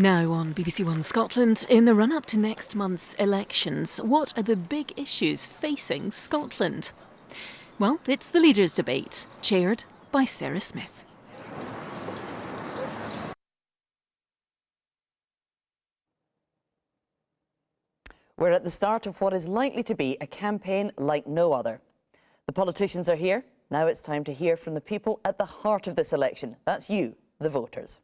Now on BBC One Scotland, in the run-up to next month's elections, what are the big issues facing Scotland? Well, it's the Leaders' Debate, chaired by Sarah Smith. We're at the start of what is likely to be a campaign like no other. The politicians are here. Now it's time to hear from the people at the heart of this election. That's you, the voters.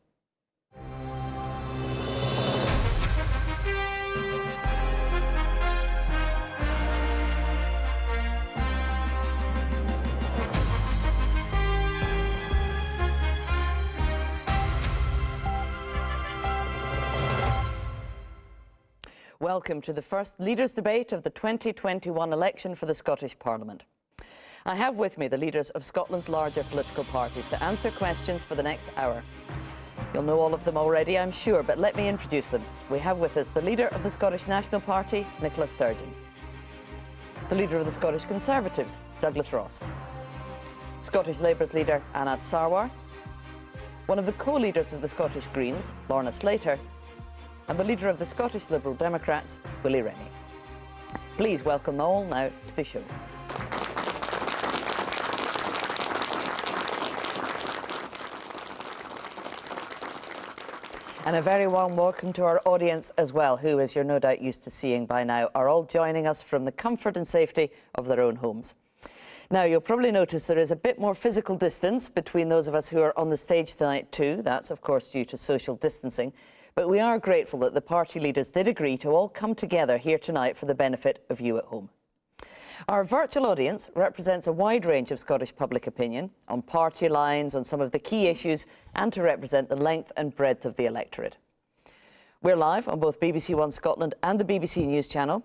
Welcome to the first Leaders' Debate of the 2021 election for the Scottish Parliament. I have with me the leaders of Scotland's larger political parties to answer questions for the next hour. You'll know all of them already, I'm sure, but let me introduce them. We have with us the leader of the Scottish National Party, Nicola Sturgeon. The leader of the Scottish Conservatives, Douglas Ross. Scottish Labour's leader, Anas Sarwar. One of the co-leaders of the Scottish Greens, Lorna Slater. And the leader of the Scottish Liberal Democrats, Willie Rainey. Please welcome them all now to the show. And a very warm welcome to our audience as well, who, as you're no doubt used to seeing by now, are all joining us from the comfort and safety of their own homes. Now, you'll probably notice there is a bit more physical distance between those of us who are on the stage tonight too. That's, of course, due to social distancing. But we are grateful that the party leaders did agree to all come together here tonight for the benefit of you at home. Our virtual audience represents a wide range of Scottish public opinion on party lines, on some of the key issues, and to represent the length and breadth of the electorate. We're live on both BBC One Scotland and the BBC News channel.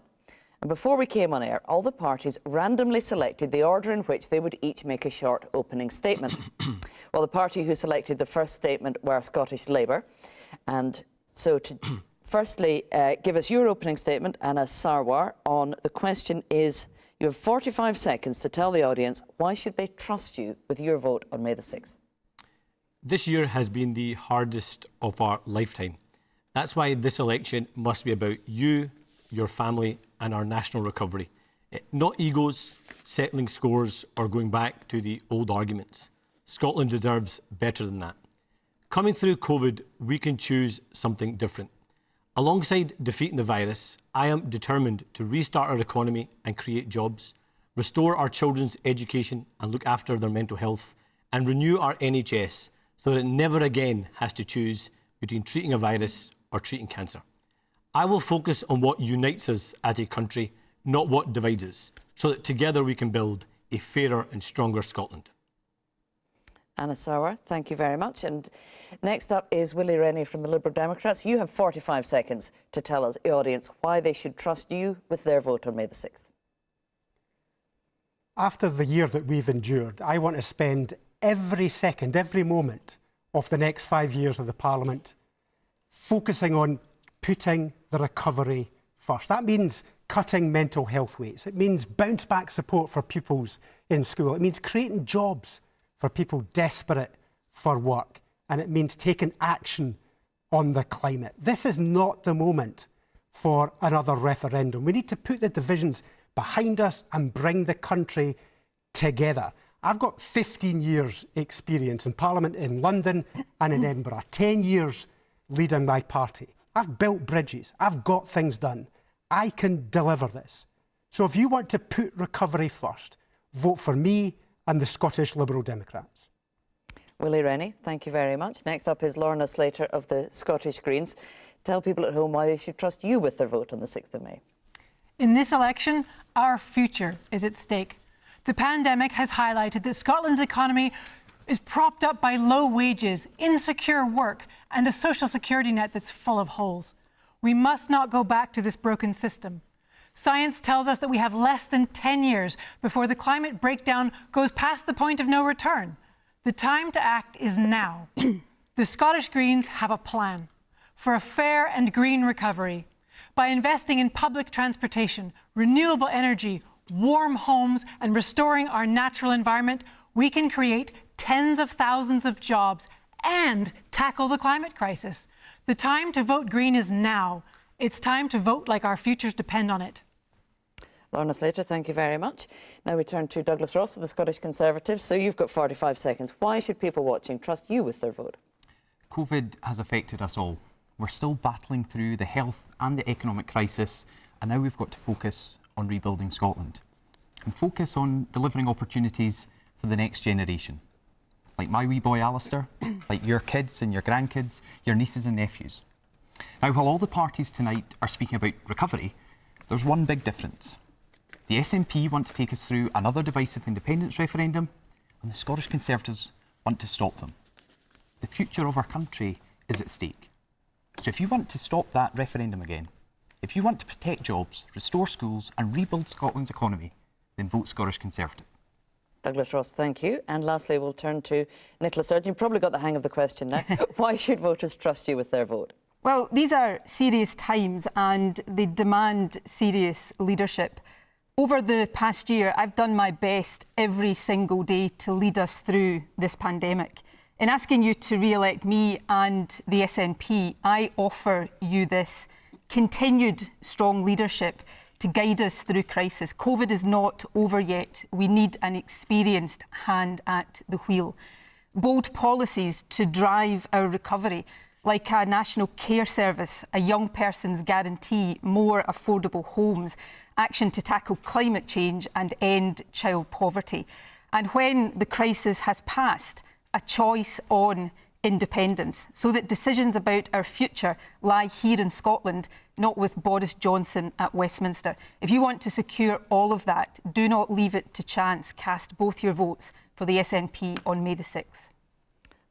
And before we came on air, all the parties randomly selected the order in which they would each make a short opening statement. Well, the party who selected the first statement were Scottish Labour. And so to firstly give us your opening statement, Anas Sarwar, on the question is, you have 45 seconds to tell the audience why should they trust you with your vote on May the 6th. This year has been the hardest of our lifetime. That's why this election must be about you, your family and our national recovery. Not egos, settling scores or going back to the old arguments. Scotland deserves better than that. Coming through COVID, we can choose something different. Alongside defeating the virus, I am determined to restart our economy and create jobs, restore our children's education and look after their mental health, and renew our NHS so that it never again has to choose between treating a virus or treating cancer. I will focus on what unites us as a country, not what divides us, so that together we can build a fairer and stronger Scotland. Anas Sarwar, thank you very much. And next up is Willie Rainey from the Liberal Democrats. You have 45 seconds to tell us, the audience, why they should trust you with their vote on May the 6th. After the year that we've endured, I want to spend every second, every moment of the next 5 years of the Parliament focusing on putting the recovery first. That means cutting mental health rates. It means bounce-back support for pupils in school. It means creating jobs for people desperate for work, and it means taking action on the climate. This is not the moment for another referendum. We need to put the divisions behind us and bring the country together. I've got 15 years experience in Parliament in London and in Edinburgh, 10 years leading my party. I've built bridges, I've got things done. I can deliver this. So if you want to put recovery first, vote for me and the Scottish Liberal Democrats. Willie Rainey, thank you very much. Next up is Lorna Slater of the Scottish Greens. Tell people at home why they should trust you with their vote on the 6th of May. In this election, our future is at stake. The pandemic has highlighted that Scotland's economy is propped up by low wages, insecure work, and a social security net that's full of holes. We must not go back to this broken system. Science tells us that we have less than 10 years before the climate breakdown goes past the point of no return. The time to act is now. The Scottish Greens have a plan for a fair and green recovery. By investing in public transportation, renewable energy, warm homes, and restoring our natural environment, we can create tens of thousands of jobs and tackle the climate crisis. The time to vote Green is now. It's time to vote like our futures depend on it. Lorna Slater, thank you very much. Now we turn to Douglas Ross of the Scottish Conservatives. So you've got 45 seconds. Why should people watching trust you with their vote? COVID has affected us all. We're still battling through the health and the economic crisis, and now we've got to focus on rebuilding Scotland and focus on delivering opportunities for the next generation. Like my wee boy Alistair, like your kids and your grandkids, your nieces and nephews. Now, while all the parties tonight are speaking about recovery, there's one big difference. The SNP want to take us through another divisive independence referendum, and the Scottish Conservatives want to stop them. The future of our country is at stake. So if you want to stop that referendum again, if you want to protect jobs, restore schools and rebuild Scotland's economy, then vote Scottish Conservative. Douglas Ross, thank you. And lastly, we'll turn to Nicola Sturgeon. You've probably got the hang of the question now. Why should voters trust you with their vote? Well, these are serious times and they demand serious leadership. Over the past year, I've done my best every single day to lead us through this pandemic. In asking you to re-elect me and the SNP, I offer you this continued strong leadership to guide us through crisis. COVID is not over yet. We need an experienced hand at the wheel. Bold policies to drive our recovery, like a national care service, a young person's guarantee, more affordable homes, action to tackle climate change and end child poverty. And when the crisis has passed, a choice on independence, so that decisions about our future lie here in Scotland, not with Boris Johnson at Westminster. If you want to secure all of that, do not leave it to chance. Cast both your votes for the SNP on May the 6th.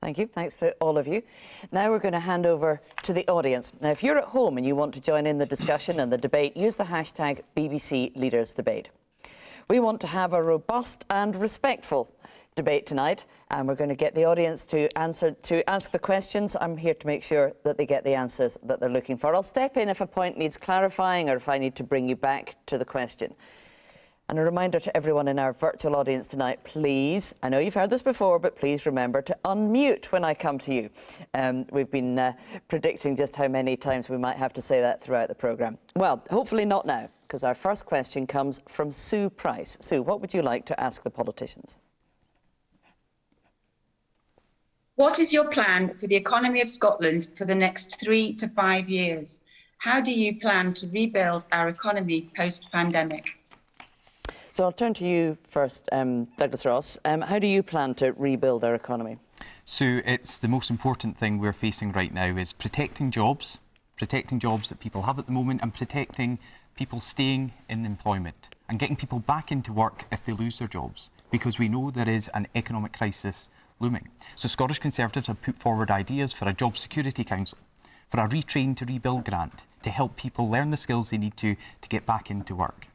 Thank you. Thanks to all of you. Now we're going to hand over to the audience. Now, if you're at home and you want to join in the discussion and the debate, use the hashtag BBC Leaders Debate. We want to have a robust and respectful debate tonight, and we're going to get the audience to ask the questions. I'm here to make sure that they get the answers that they're looking for. I'll step in if a point needs clarifying or if I need to bring you back to the question. And a reminder to everyone in our virtual audience tonight, please, I know you've heard this before, but please remember to unmute when I come to you. We've been predicting just how many times we might have to say that throughout the programme. Well, hopefully not now, because our first question comes from Sue Price. Sue, what would you like to ask the politicians? What is your plan for the economy of Scotland for the next 3 to 5 years? How do you plan to rebuild our economy post-pandemic? So I'll turn to you first, Douglas Ross. How do you plan to rebuild our economy? So it's the most important thing we're facing right now is protecting jobs that people have at the moment and protecting people staying in employment and getting people back into work if they lose their jobs, because we know there is an economic crisis looming. So Scottish Conservatives have put forward ideas for a Job Security Council, for a Retrain to Rebuild grant to help people learn the skills they need to get back into work.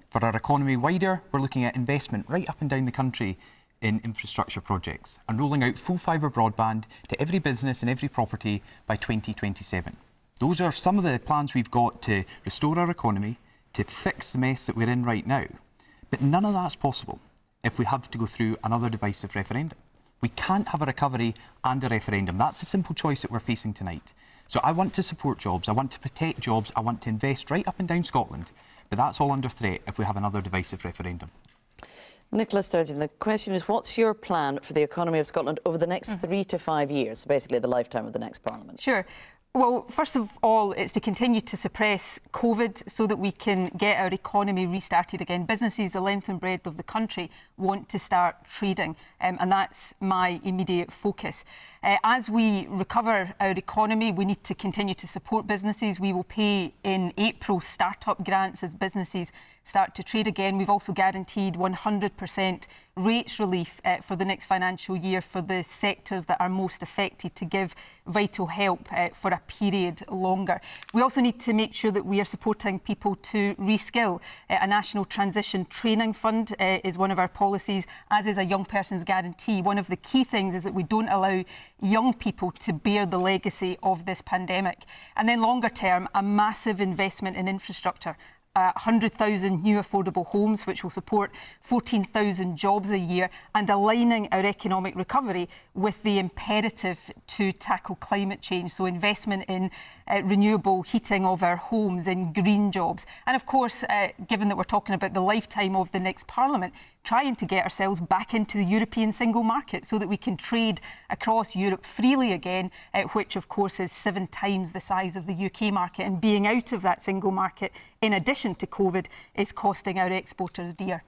For our economy wider, we're looking at investment right up and down the country in infrastructure projects and rolling out full fibre broadband to every business and every property by 2027. Those are some of the plans we've got to restore our economy, to fix the mess that we're in right now. But none of that's possible if we have to go through another divisive referendum. We can't have a recovery and a referendum. That's the simple choice that we're facing tonight. So I want to support jobs, I want to protect jobs, I want to invest right up and down Scotland, but that's all under threat if we have another divisive referendum. Nicola Sturgeon, the question is, what's your plan for the economy of Scotland over the next 3 to 5 years, basically the lifetime of the next Parliament? Sure. Well, first of all, it's to continue to suppress COVID so that we can get our economy restarted again. Businesses the length and breadth of the country want to start trading, and that's my immediate focus. As we recover our economy, we need to continue to support businesses. We will pay in April start-up grants as businesses start to trade again. We've also guaranteed 100% rates relief for the next financial year for the sectors that are most affected to give vital help for a period longer. We also need to make sure that we are supporting people to reskill. A national transition training fund is one of our policies, as is a young person's guarantee. One of the key things is that we don't allow young people to bear the legacy of this pandemic. And then longer term, a massive investment in infrastructure. 100,000 new affordable homes, which will support 14,000 jobs a year, and aligning our economic recovery with the imperative to tackle climate change. So investment in renewable heating of our homes, in green jobs. And of course, given that we're talking about the lifetime of the next Parliament, trying to get ourselves back into the European single market so that we can trade across Europe freely again, which of course is 7 times the size of the UK market. And being out of that single market, in addition to COVID, is costing our exporters dear.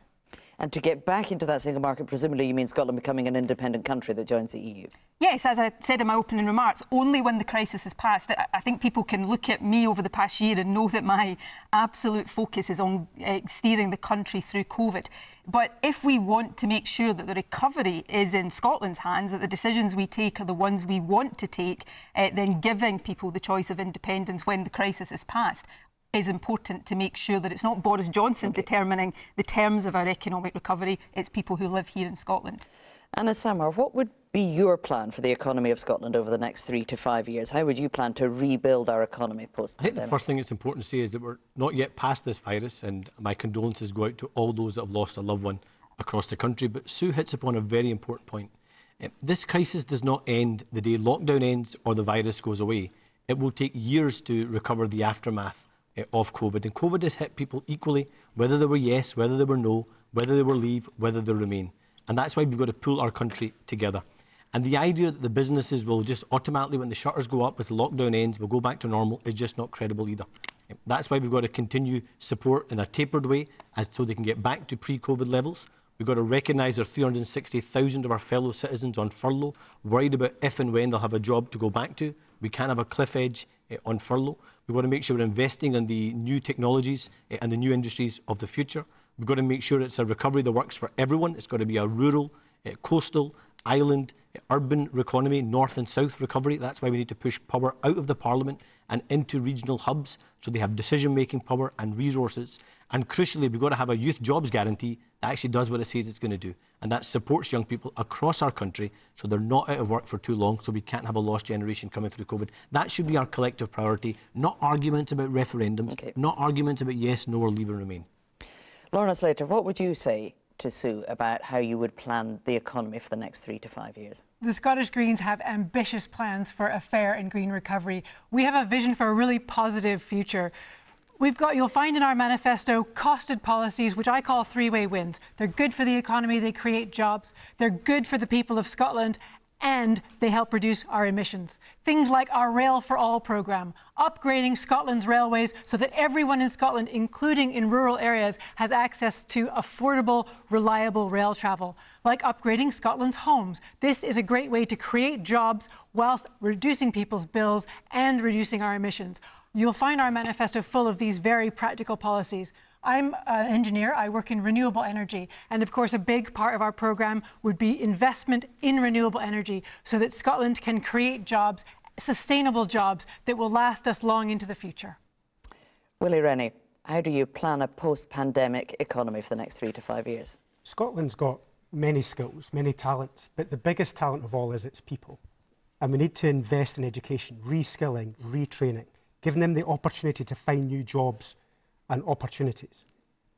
And to get back into that single market, presumably you mean Scotland becoming an independent country that joins the EU? Yes, as I said in my opening remarks, only when the crisis is past. I think people can look at me over the past year and know that my absolute focus is on steering the country through COVID. But if we want to make sure that the recovery is in Scotland's hands, that the decisions we take are the ones we want to take, then giving people the choice of independence when the crisis is past is important to make sure that it's not Boris Johnson determining the terms of our economic recovery, it's people who live here in Scotland. Anna Samar, what would be your plan for the economy of Scotland over the next 3 to 5 years? How would you plan to rebuild our economy post-pandemic? I think the first thing that's important to say is that we're not yet past this virus, and my condolences go out to all those that have lost a loved one across the country. But Sue hits upon a very important point. This crisis does not end the day lockdown ends or the virus goes away. It will take years to recover the aftermath of COVID. And COVID has hit people equally, whether they were yes, whether they were no, whether they were leave, whether they remain. And that's why we've got to pull our country together. And the idea that the businesses will just automatically, when the shutters go up, as the lockdown ends, will go back to normal is just not credible either. That's why we've got to continue support in a tapered way so they can get back to pre-COVID levels. We've got to recognise our 360,000 of our fellow citizens on furlough, worried about if and when they'll have a job to go back to. We can't have a cliff edge on furlough. We've got to make sure we're investing in the new technologies and the new industries of the future. We've got to make sure it's a recovery that works for everyone. It's got to be a rural, coastal, island, urban economy, north and south recovery. That's why we need to push power out of the Parliament and into regional hubs so they have decision-making power and resources. And crucially, we've got to have a youth jobs guarantee that actually does what it says it's going to do. And that supports young people across our country so they're not out of work for too long, so we can't have a lost generation coming through COVID. That should be our collective priority, not arguments about referendums, not arguments about yes, no, or leave and remain. Lorna Slater, what would you say to Sue about how you would plan the economy for the next 3 to 5 years? The Scottish Greens have ambitious plans for a fair and green recovery. We have a vision for a really positive future. You'll find in our manifesto costed policies, which I call three-way wins. They're good for the economy, they create jobs, they're good for the people of Scotland, and they help reduce our emissions. Things like our Rail for All programme, upgrading Scotland's railways so that everyone in Scotland, including in rural areas, has access to affordable, reliable rail travel. Like upgrading Scotland's homes. This is a great way to create jobs whilst reducing people's bills and reducing our emissions. You'll find our manifesto full of these very practical policies. I'm an engineer, I work in renewable energy, and of course a big part of our programme would be investment in renewable energy so that Scotland can create jobs, sustainable jobs that will last us long into the future. Willie Rainey, how do you plan a post-pandemic economy for the next 3 to 5 years? Scotland's got many skills, many talents, but the biggest talent of all is its people. And we need to invest in education, reskilling, retraining, giving them the opportunity to find new jobs and opportunities.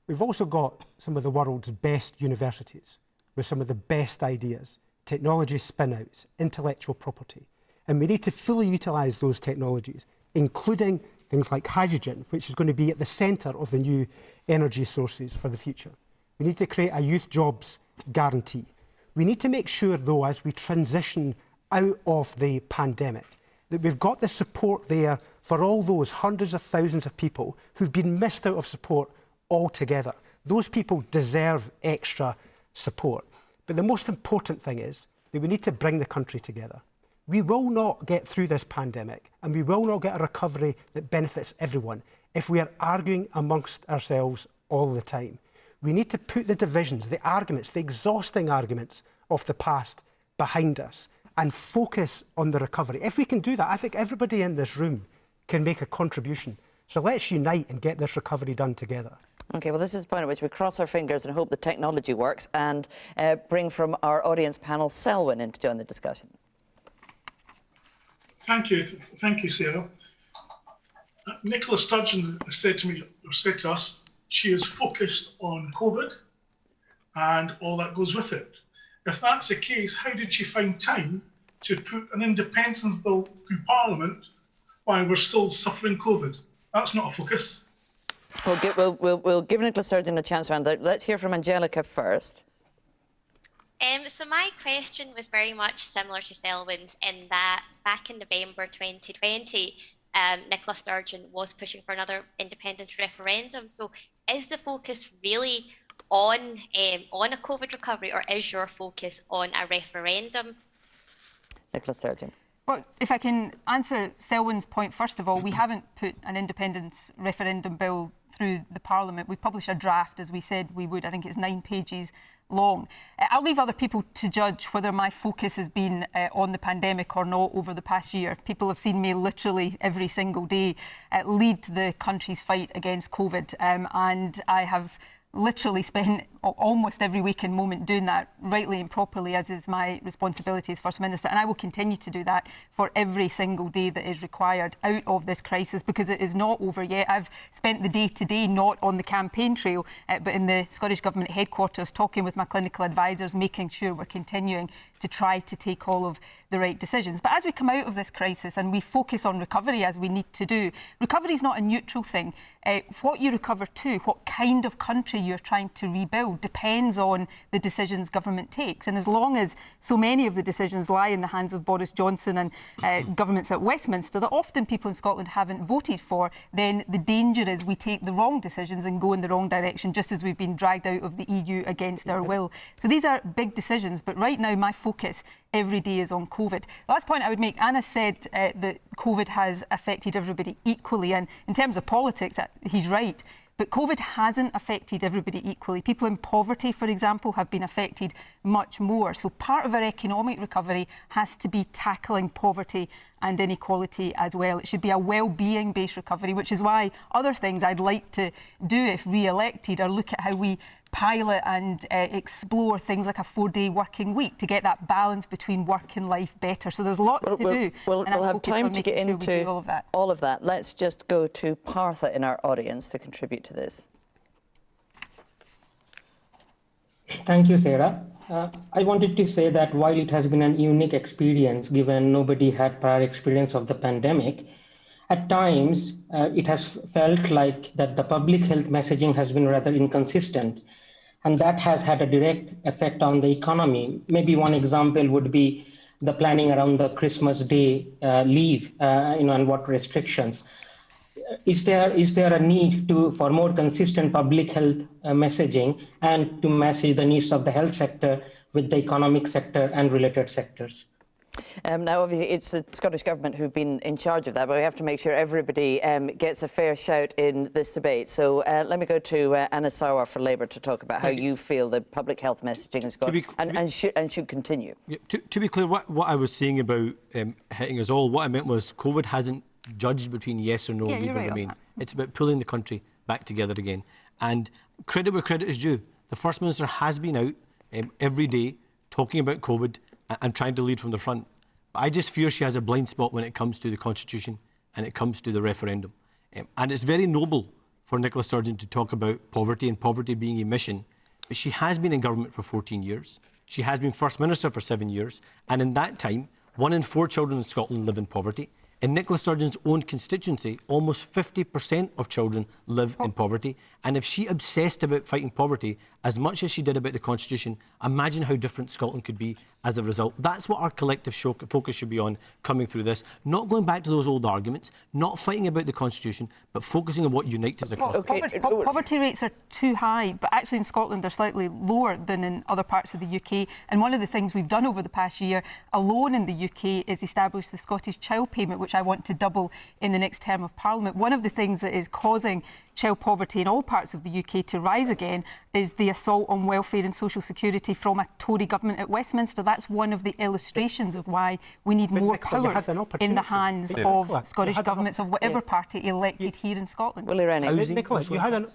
We've also got some of the world's best universities with some of the best ideas, technology spin-outs, intellectual property. And we need to fully utilise those technologies, including things like hydrogen, which is going to be at the centre of the new energy sources for the future. We need to create a youth jobs guarantee. We need to make sure, though, as we transition out of the pandemic, that we've got the support there for all those hundreds of thousands of people who've been missed out of support altogether. Those people deserve extra support. But the most important thing is that we need to bring the country together. We will not get through this pandemic and we will not get a recovery that benefits everyone if we are arguing amongst ourselves all the time. We need to put the divisions, the arguments, the exhausting arguments of the past behind us and focus on the recovery. If we can do that, I think everybody in this room can make a contribution. So let's unite and get this recovery done together. OK, well, this is the point at which we cross our fingers and hope the technology works and bring from our audience panel Selwyn in to join the discussion. Thank you, Sarah. Nicola Sturgeon has said to me, or said to us, she is focused on COVID and all that goes with it. If that's the case, how did she find time to put an independence bill through Parliament while we're still suffering COVID? That's not a focus. We'll give Nicola Sturgeon a chance around that. Let's hear from Angelica first. So my question was very much similar to Selwyn's in that back in November 2020, Nicola Sturgeon was pushing for another independence referendum. So is the focus really on a COVID recovery, or is your focus on a referendum? Nicola Sturgeon. Well, if I can answer Selwyn's point, first of all, we haven't put an independence referendum bill through the Parliament. We published a draft, as we said we would. I think it's 9 pages long. I'll leave other people to judge whether my focus has been on the pandemic or not over the past year. People have seen me literally every single day lead the country's fight against COVID, and I have literally spent almost every waking moment doing that rightly and properly, as is my responsibility as First Minister. And I will continue to do that for every single day that is required out of this crisis, because it is not over yet. I've spent the day-to-day not on the campaign trail, but in the Scottish Government headquarters, talking with my clinical advisors, making sure we're continuing to try to take all of the right decisions. But as we come out of this crisis and we focus on recovery, as we need to do, recovery is not a neutral thing. What you recover to, what kind of country you're trying to rebuild, depends on the decisions government takes. And as long as so many of the decisions lie in the hands of Boris Johnson and governments at Westminster that often people in Scotland haven't voted for, then the danger is we take the wrong decisions and go in the wrong direction, just as we've been dragged out of the EU against our will. So these are big decisions, but right now my focus every day is on COVID. The last point I would make, Anna said that COVID has affected everybody equally, and in terms of politics, he's right. But COVID hasn't affected everybody equally. People in poverty, for example, have been affected much more. So part of our economic recovery has to be tackling poverty and inequality as well. It should be a well-being based recovery, which is why other things I'd like to do if re-elected are look at how we pilot and explore things like a 4-day working week to get that balance between work and life better. So there's lots to do. We'll have time to get into all of that. Let's just go to Partha in our audience to contribute to this. Thank you, Sarah. I wanted to say that while it has been an unique experience, given nobody had prior experience of the pandemic, at times it has felt like that the public health messaging has been rather inconsistent, and that has had a direct effect on the economy. Maybe one example would be the planning around the Christmas Day leave, and what restrictions. Is there a need for more consistent public health messaging and to message the needs of the health sector with the economic sector and related sectors? Now, obviously, it's the Scottish Government who've been in charge of that, but we have to make sure everybody gets a fair shout in this debate. So let me go to Anna Sarwar for Labour to talk about how you feel the public health messaging has gone and should continue. Yeah, to be clear, what I was saying about hitting us all, what I meant was COVID hasn't judged between yes or no, leave and remain. It's about pulling the country back together again. And credit where credit is due. The First Minister has been out every day talking about COVID and trying to lead from the front. But I just fear she has a blind spot when it comes to the Constitution and it comes to the referendum. And it's very noble for Nicola Sturgeon to talk about poverty and poverty being a mission, but she has been in government for 14 years. She has been First Minister for 7 years, and in that time, 1 in 4 children in Scotland live in poverty. In Nicola Sturgeon's own constituency, almost 50% of children live in poverty. And if she obsessed about fighting poverty as much as she did about the Constitution, imagine how different Scotland could be as a result. That's what our collective focus should be on coming through this. Not going back to those old arguments, not fighting about the Constitution, but focusing on what unites us across the country. Poverty rates are too high, but actually in Scotland they're slightly lower than in other parts of the UK. And one of the things we've done over the past year alone in the UK is establish the Scottish Child Payment, which I want to double in the next term of Parliament. One of the things that is causing child poverty in all parts of the UK to rise again is the assault on welfare and social security from a Tory government at Westminster. That's one of the illustrations of why we need more powers in the hands of Scottish governments of whatever party elected here in Scotland. Willie, Rainey. Nicola,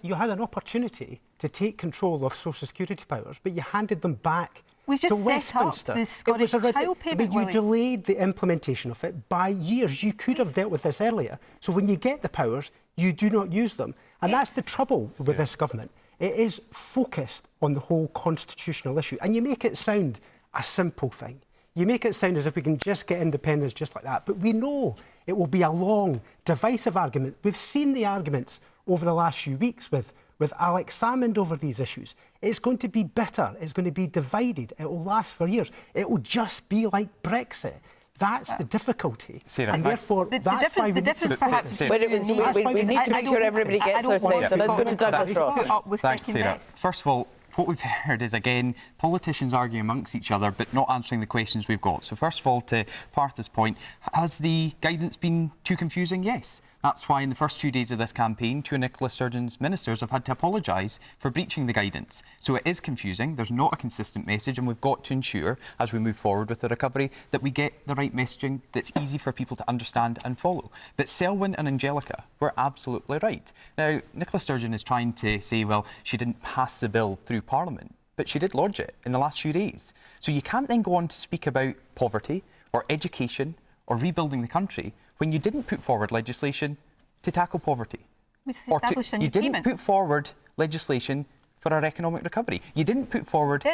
you had an opportunity to take control of social security powers, but you handed them back We've just So set up Westminster, the Scottish child payment, you Willie. delayed the implementation of it by years. You could have dealt with this earlier. So when you get the powers, you do not use them. And that's the trouble with this government. It is focused on the whole constitutional issue. And you make it sound a simple thing. You make it sound as if we can just get independence just like that. But we know it will be a long, divisive argument. We've seen the arguments over the last few weeks with Alex Salmond over these issues. It's going to be bitter. It's going to be divided. It will last for years. It will just be like Brexit. That's the difficulty. Sarah, and therefore, that's why we difference need to perhaps... We need to make sure everybody gets their say, so let's go to Douglas Ross. Thanks, Sarah. First of all, what we've heard is, again, politicians arguing amongst each other but not answering the questions we've got. So first of all, to Partha's point, has the guidance been too confusing? Yes. That's why in the first 2 days of this campaign, 2 of Nicola Sturgeon's ministers have had to apologise for breaching the guidance. So it is confusing, there's not a consistent message, and we've got to ensure, as we move forward with the recovery, that we get the right messaging that's easy for people to understand and follow. But Selwyn and Angelica were absolutely right. Now, Nicola Sturgeon is trying to say, well, she didn't pass the bill through Parliament, but she did lodge it in the last few days. So you can't then go on to speak about poverty or education or rebuilding the country when you didn't put forward legislation to tackle poverty. You didn't put forward legislation for our economic recovery. You didn't put forward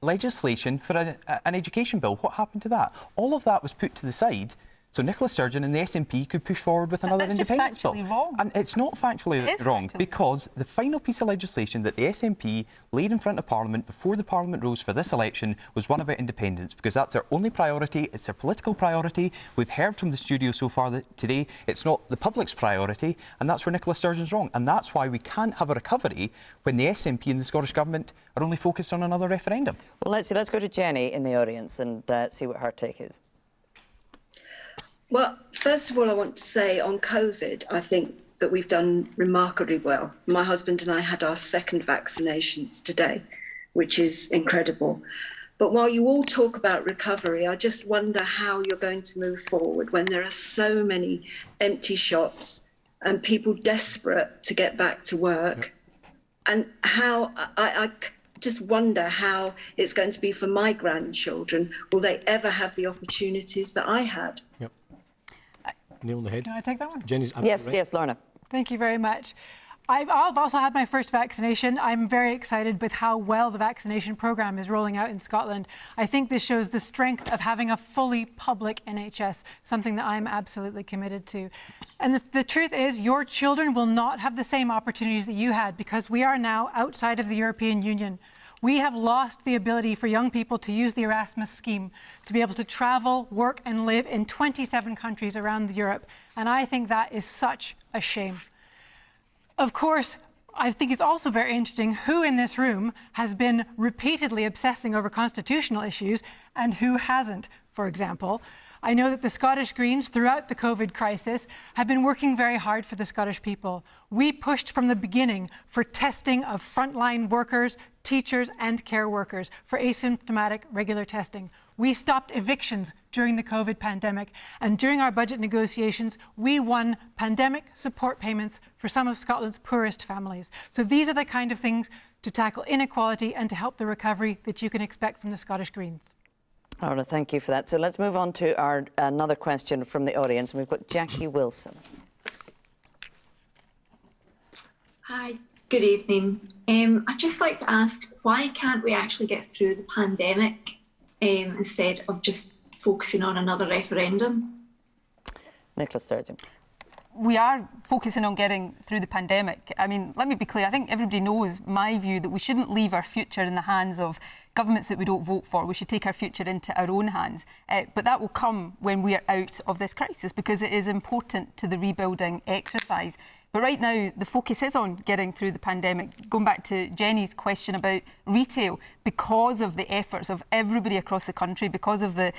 legislation for an education bill. What happened to that? All of that was put to the side so Nicola Sturgeon and the SNP could push forward with another independence bill. That's just factually wrong. And it's not factually wrong because the final piece of legislation that the SNP laid in front of Parliament before the Parliament rose for this election was one about independence, because that's their only priority, it's their political priority. We've heard from the studio so far that today it's not the public's priority, and that's where Nicola Sturgeon's wrong. And that's why we can't have a recovery when the SNP and the Scottish Government are only focused on another referendum. Well, let's go to Jenny in the audience and see what her take is. Well, first of all, I want to say on COVID, I think that we've done remarkably well. My husband and I had our second vaccinations today, which is incredible. But while you all talk about recovery, I just wonder how you're going to move forward when there are so many empty shops and people desperate to get back to work. And how I just wonder how it's going to be for my grandchildren. Will they ever have the opportunities that I had? Yep. Nail on the head. Can I take that one? Jenny's absolutely right. Yes, Lorna. Thank you very much. I've also had my first vaccination. I'm very excited with how well the vaccination programme is rolling out in Scotland. I think this shows the strength of having a fully public NHS, something that I'm absolutely committed to. And the truth is, your children will not have the same opportunities that you had because we are now outside of the European Union. We have lost the ability for young people to use the Erasmus scheme, to be able to travel, work and live in 27 countries around Europe. And I think that is such a shame. Of course, I think it's also very interesting who in this room has been repeatedly obsessing over constitutional issues and who hasn't, for example. I know that the Scottish Greens throughout the COVID crisis have been working very hard for the Scottish people. We pushed from the beginning for testing of frontline workers, teachers and care workers for asymptomatic regular testing. We stopped evictions during the COVID pandemic, and during our budget negotiations, we won pandemic support payments for some of Scotland's poorest families. So these are the kind of things to tackle inequality and to help the recovery that you can expect from the Scottish Greens. Lorna, thank you for that. So let's move on to our another question from the audience. We've got Jackie Wilson. Hi, good evening. I'd just like to ask, why can't we actually get through the pandemic instead of just focusing on another referendum? Nicola Sturgeon. We are focusing on getting through the pandemic. I mean, let me be clear, I think everybody knows my view that we shouldn't leave our future in the hands of governments that we don't vote for. We should take our future into our own hands. But that will come when we are out of this crisis, because it is important to the rebuilding exercise. But right now, the focus is on getting through the pandemic. Going back to Jenny's question about retail, because of the efforts of everybody across the country, because of the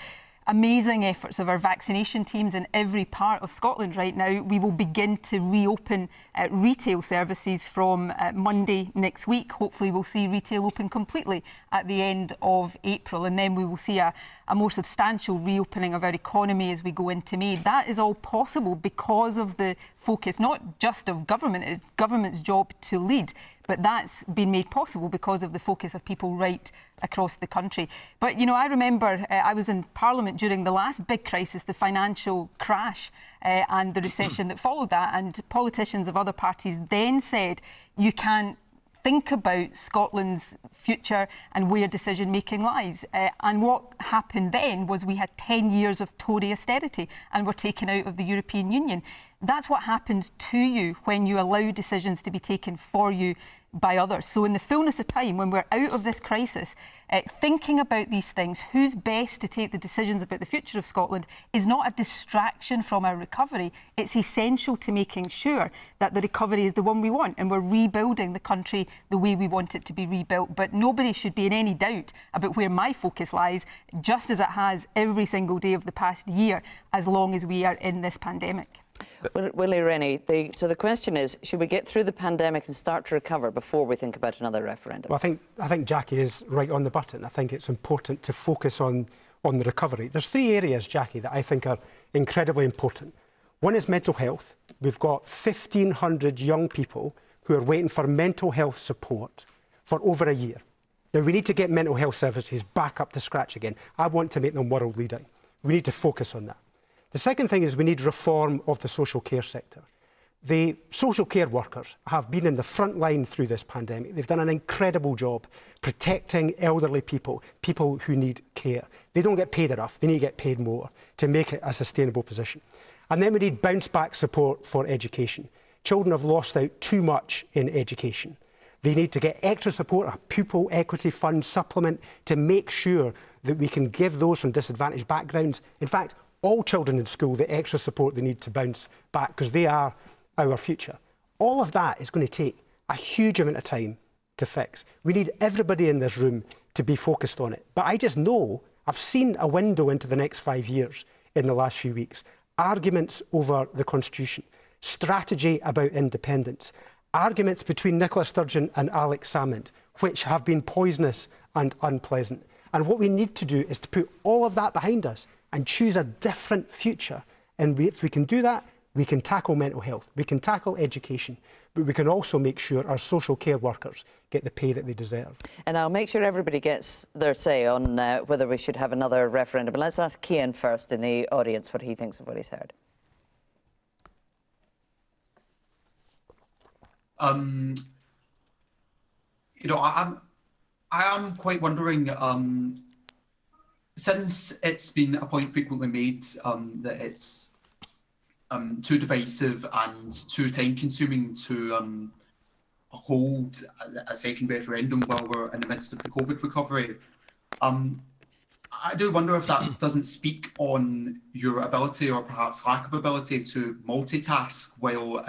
amazing efforts of our vaccination teams in every part of Scotland right now, we will begin to reopen retail services from Monday next week. Hopefully we'll see retail open completely at the end of April, and then we will see a more substantial reopening of our economy as we go into May. That is all possible because of the focus, not just of government, it's government's job to lead, But that's been made possible because of the focus of people right across the country. But, you know, I remember I was in Parliament during the last big crisis, the financial crash and the recession that followed that. And politicians of other parties then said, you can't think about Scotland's future and where decision-making lies. And what happened then was we had 10 years of Tory austerity and were taken out of the European Union. That's what happened to you when you allow decisions to be taken for you by others. So in the fullness of time, when we're out of this crisis, thinking about these things, who's best to take the decisions about the future of Scotland is not a distraction from our recovery. It's essential to making sure that the recovery is the one we want and we're rebuilding the country the way we want it to be rebuilt. But nobody should be in any doubt about where my focus lies, just as it has every single day of the past year, as long as we are in this pandemic. Willie, Rainey, so the question is, should we get through the pandemic and start to recover before we think about another referendum? Well, I think Jackie is right on the button. I think it's important to focus on the recovery. There's three areas, Jackie, that I think are incredibly important. One is mental health. We've got 1,500 young people who are waiting for mental health support for over a year. Now, we need to get mental health services back up to scratch again. I want to make them world leading. We need to focus on that. The second thing is we need reform of the social care sector. The social care workers have been in the front line through this pandemic. They've done an incredible job protecting elderly people, people who need care. They don't get paid enough. They need to get paid more to make it a sustainable position. And then we need bounce-back support for education. Children have lost out too much in education. They need to get extra support, a pupil equity fund supplement to make sure that we can give those from disadvantaged backgrounds, in fact, all children in school, the extra support they need to bounce back, because they are our future. All of that is going to take a huge amount of time to fix. We need everybody in this room to be focused on it. But I just know, I've seen a window into the next 5 years in the last few weeks. Arguments over the Constitution, strategy about independence, arguments between Nicola Sturgeon and Alex Salmond, which have been poisonous and unpleasant. And what we need to do is to put all of that behind us and choose a different future. And if we can do that, we can tackle mental health, we can tackle education, but we can also make sure our social care workers get the pay that they deserve. And I'll make sure everybody gets their say on whether we should have another referendum. But let's ask Cian first in the audience what he thinks of what he's heard. You know, I am quite wondering, since it's been a point frequently made that it's too divisive and too time-consuming to hold a second referendum while we're in the midst of the COVID recovery, I do wonder if that doesn't speak on your ability, or perhaps lack of ability, to multitask while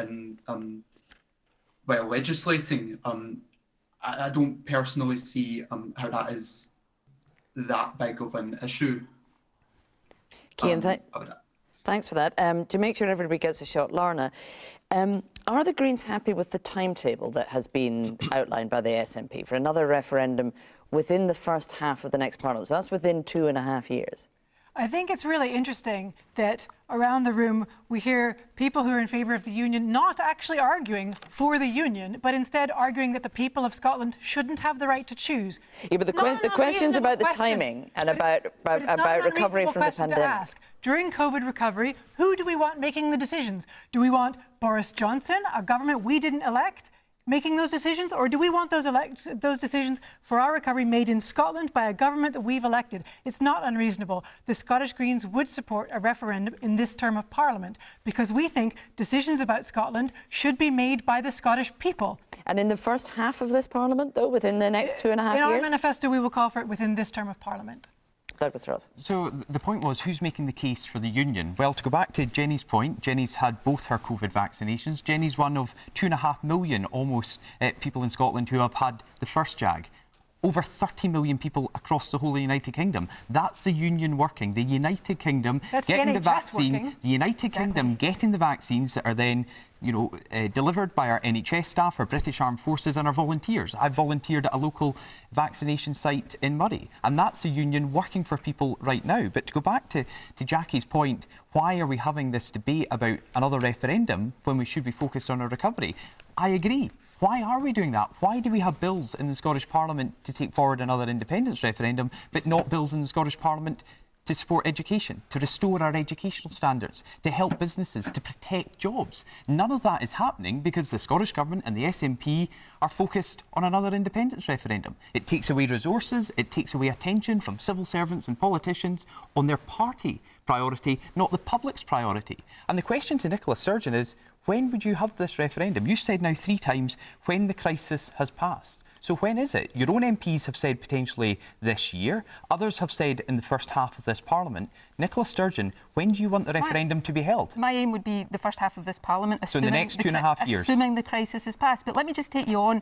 legislating. I don't personally see how that is that big of an issue. Cian, thanks for that. To make sure everybody gets a shot, Lorna, are the Greens happy with the timetable that has been outlined by the SNP for another referendum within the first half of the next Parliament? So that's within 2.5 years. I think it's really interesting that around the room we hear people who are in favour of the union not actually arguing for the union, but instead arguing that the people of Scotland shouldn't have the right to choose. Yeah, but the question's about the timing and about recovery from the pandemic. During COVID recovery, who do we want making the decisions? Do we want Boris Johnson, a government we didn't elect, making those decisions, or do we want those decisions for our recovery made in Scotland by a government that we've elected? It's not unreasonable. The Scottish Greens would support a referendum in this term of Parliament because we think decisions about Scotland should be made by the Scottish people. And in the first half of this Parliament, though, within the next 2.5 years? In our manifesto, we will call for it within this term of Parliament. So the point was, who's making the case for the union? Well, to go back to Jenny's point, Jenny's had both her COVID vaccinations. Jenny's one of 2.5 million almost people in Scotland who have had the first jab. Over 30 million people across the whole of the United Kingdom. That's the union working. The United Kingdom getting the vaccine. Working. The United Kingdom getting the vaccines that are then, delivered by our NHS staff, our British Armed Forces and our volunteers. I've volunteered at a local vaccination site in Murray, and that's the union working for people right now. But to go back to Jackie's point, why are we having this debate about another referendum when we should be focused on our recovery? I agree. Why are we doing that? Why do we have bills in the Scottish Parliament to take forward another independence referendum, but not bills in the Scottish Parliament to support education, to restore our educational standards, to help businesses, to protect jobs? None of that is happening because the Scottish Government and the SNP are focused on another independence referendum. It takes away resources, it takes away attention from civil servants and politicians on their party priority, not the public's priority. And the question to Nicola Sturgeon is, when would you have this referendum? You've said now 3 times when the crisis has passed. So when is it? Your own MPs have said potentially this year. Others have said in the first half of this Parliament. Nicola Sturgeon, when do you want the referendum to be held? My aim would be the first half of this Parliament, so in the next 2.5 years. Assuming the crisis is passed. But let me just take you on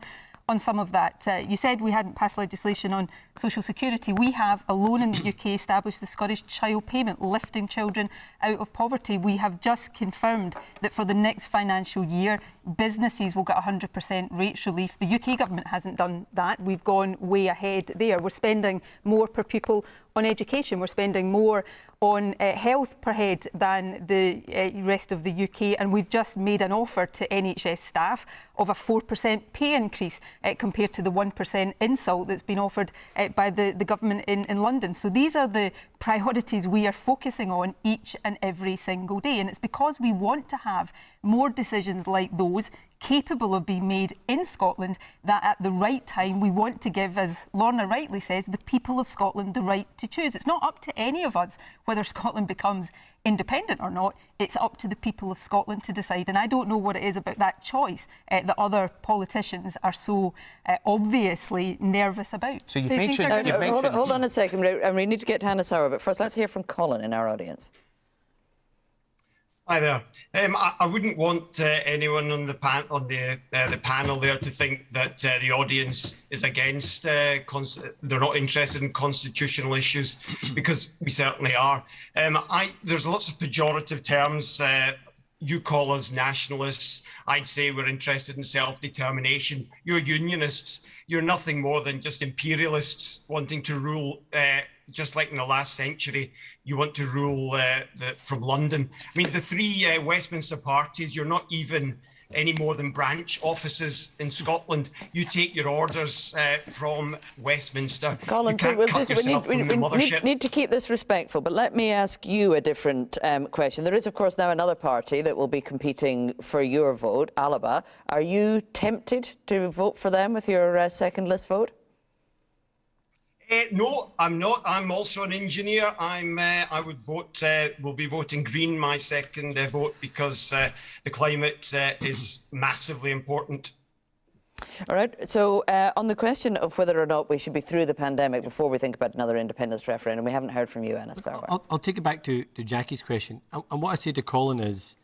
some of that. You said we hadn't passed legislation on social security. We have, alone in the UK, established the Scottish Child Payment, lifting children out of poverty. We have just confirmed that for the next financial year, businesses will get 100% rates relief. The UK government hasn't done that. We've gone way ahead there. We're spending more per pupil on education. We're spending more on health per head than the rest of the UK, and we've just made an offer to NHS staff of a 4% pay increase compared to the 1% insult that's been offered by the government in London. So these are the priorities we are focusing on each and every single day, and it's because we want to have more decisions like those capable of being made in Scotland that at the right time we want to give, as Lorna rightly says, the people of Scotland the right to choose. It's not up to any of us whether Scotland becomes independent or not. It's up to the people of Scotland to decide, and I don't know what it is about that choice that other politicians are so obviously nervous about. So you've mentioned... Hold on a second, and we need to get to Hannah Sauer, but first let's hear from Colin in our audience. Hi there. I wouldn't want anyone on the panel there to think that the audience is against, they're not interested in constitutional issues, because we certainly are. There's lots of pejorative terms. You call us nationalists. I'd say we're interested in self-determination. You're unionists. You're nothing more than just imperialists wanting to rule, just like in the last century. You want to rule from London. I mean, the 3 Westminster parties, you're not even any more than branch offices in Scotland. You take your orders from Westminster. Colin, we need to keep this respectful, but let me ask you a different question. There is, of course, now another party that will be competing for your vote, Alba. Are you tempted to vote for them with your second list vote? No, I'm not. I'm also an engineer. I would vote. Will be voting Green my second vote, because the climate is massively important. All right. So on the question of whether or not we should be through the pandemic before we think about another independence referendum, we haven't heard from you, Anna Sauer. I'll take it back to Jackie's question. And what I say to Colin is,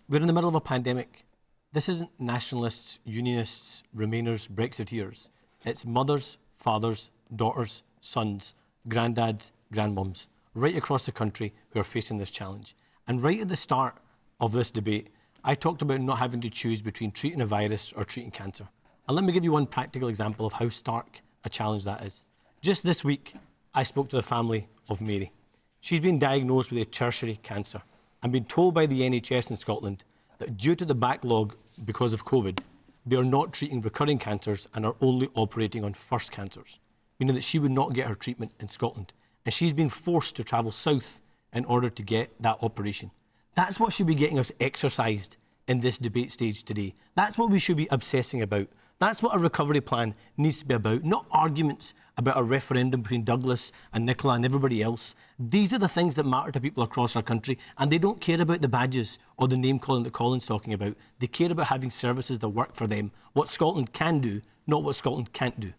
we're in the middle of a pandemic. This isn't nationalists, unionists, Remainers, Brexiteers. It's mothers, fathers, daughters, sons, granddads, grandmoms, right across the country who are facing this challenge. And right at the start of this debate, I talked about not having to choose between treating a virus or treating cancer. And let me give you one practical example of how stark a challenge that is. Just this week, I spoke to the family of Mary. She's been diagnosed with a tertiary cancer and been told by the NHS in Scotland that due to the backlog because of COVID, they are not treating recurring cancers and are only operating on first cancers, meaning that she would not get her treatment in Scotland. And she's being forced to travel south in order to get that operation. That's what should be getting us exercised in this debate stage today. That's what we should be obsessing about. That's what a recovery plan needs to be about, not arguments about a referendum between Douglas and Nicola and everybody else. These are the things that matter to people across our country, and they don't care about the badges or the name calling that Colin's talking about. They care about having services that work for them, what Scotland can do, not what Scotland can't do.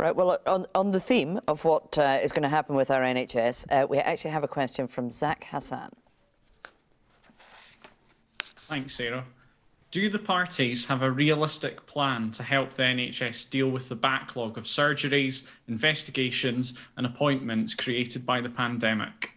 Right, well, on the theme of what is going to happen with our NHS, we actually have a question from Zach Hassan. Thanks, Sarah. Do the parties have a realistic plan to help the NHS deal with the backlog of surgeries, investigations and appointments created by the pandemic?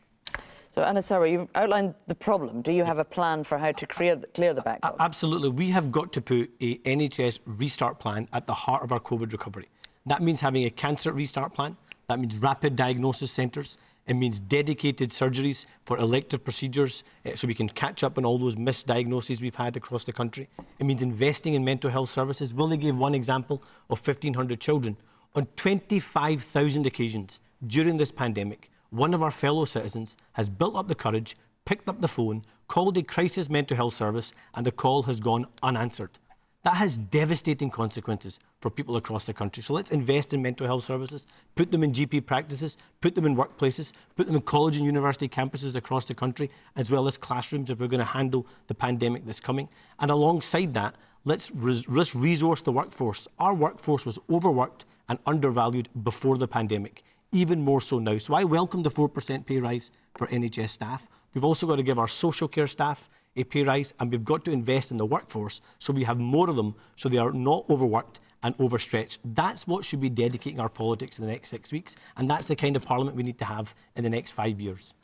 So, Anna Sauer, you've outlined the problem. Do you have a plan for how to clear the backlog? Absolutely. We have got to put a NHS restart plan at the heart of our COVID recovery. That means having a cancer restart plan. That means rapid diagnosis centres. It means dedicated surgeries for elective procedures so we can catch up on all those misdiagnoses we've had across the country. It means investing in mental health services. Willie gave one example of 1,500 children. On 25,000 occasions during this pandemic, one of our fellow citizens has built up the courage, picked up the phone, called a crisis mental health service, and the call has gone unanswered. That has devastating consequences for people across the country. So let's invest in mental health services, put them in GP practices, put them in workplaces, put them in college and university campuses across the country, as well as classrooms if we're going to handle the pandemic that's coming. And alongside that, let's resource the workforce. Our workforce was overworked and undervalued before the pandemic, even more so now. So I welcome the 4% pay rise for NHS staff. We've also got to give our social care staff a pay rise, and we've got to invest in the workforce so we have more of them so they are not overworked and overstretched. That's what should be dedicating our politics in the next 6 weeks, and that's the kind of parliament we need to have in the next 5 years.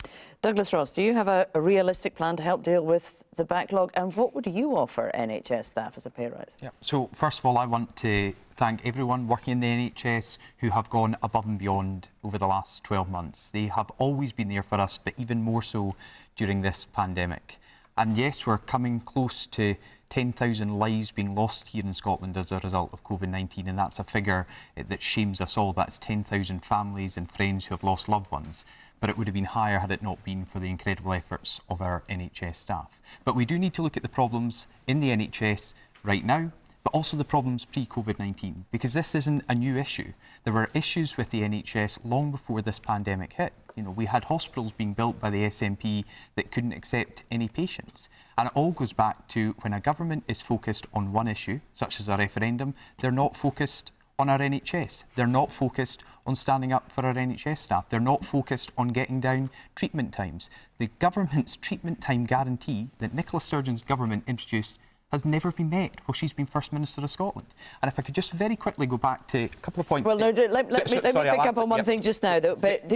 Douglas Ross, do you have a realistic plan to help deal with the backlog, and what would you offer NHS staff as a pay rise? Yeah. So first of all, I want to thank everyone working in the NHS who have gone above and beyond over the last 12 months. They have always been there for us, but even more so during this pandemic. And yes, we're coming close to 10,000 lives being lost here in Scotland as a result of COVID-19, and that's a figure that shames us all. That's 10,000 families and friends who have lost loved ones. But it would have been higher had it not been for the incredible efforts of our NHS staff. But we do need to look at the problems in the NHS right now, but also the problems pre-COVID-19, because this isn't a new issue. There were issues with the NHS long before this pandemic hit. You know, we had hospitals being built by the SNP that couldn't accept any patients. And it all goes back to when a government is focused on one issue, such as a referendum, they're not focused on our NHS. They're not focused on standing up for our NHS staff. They're not focused on getting down treatment times. The government's treatment time guarantee that Nicola Sturgeon's government introduced has never been met while she's been First Minister of Scotland. And if I could just very quickly go back to a couple of points. Well, no, let me pick up on one thing just now, though. But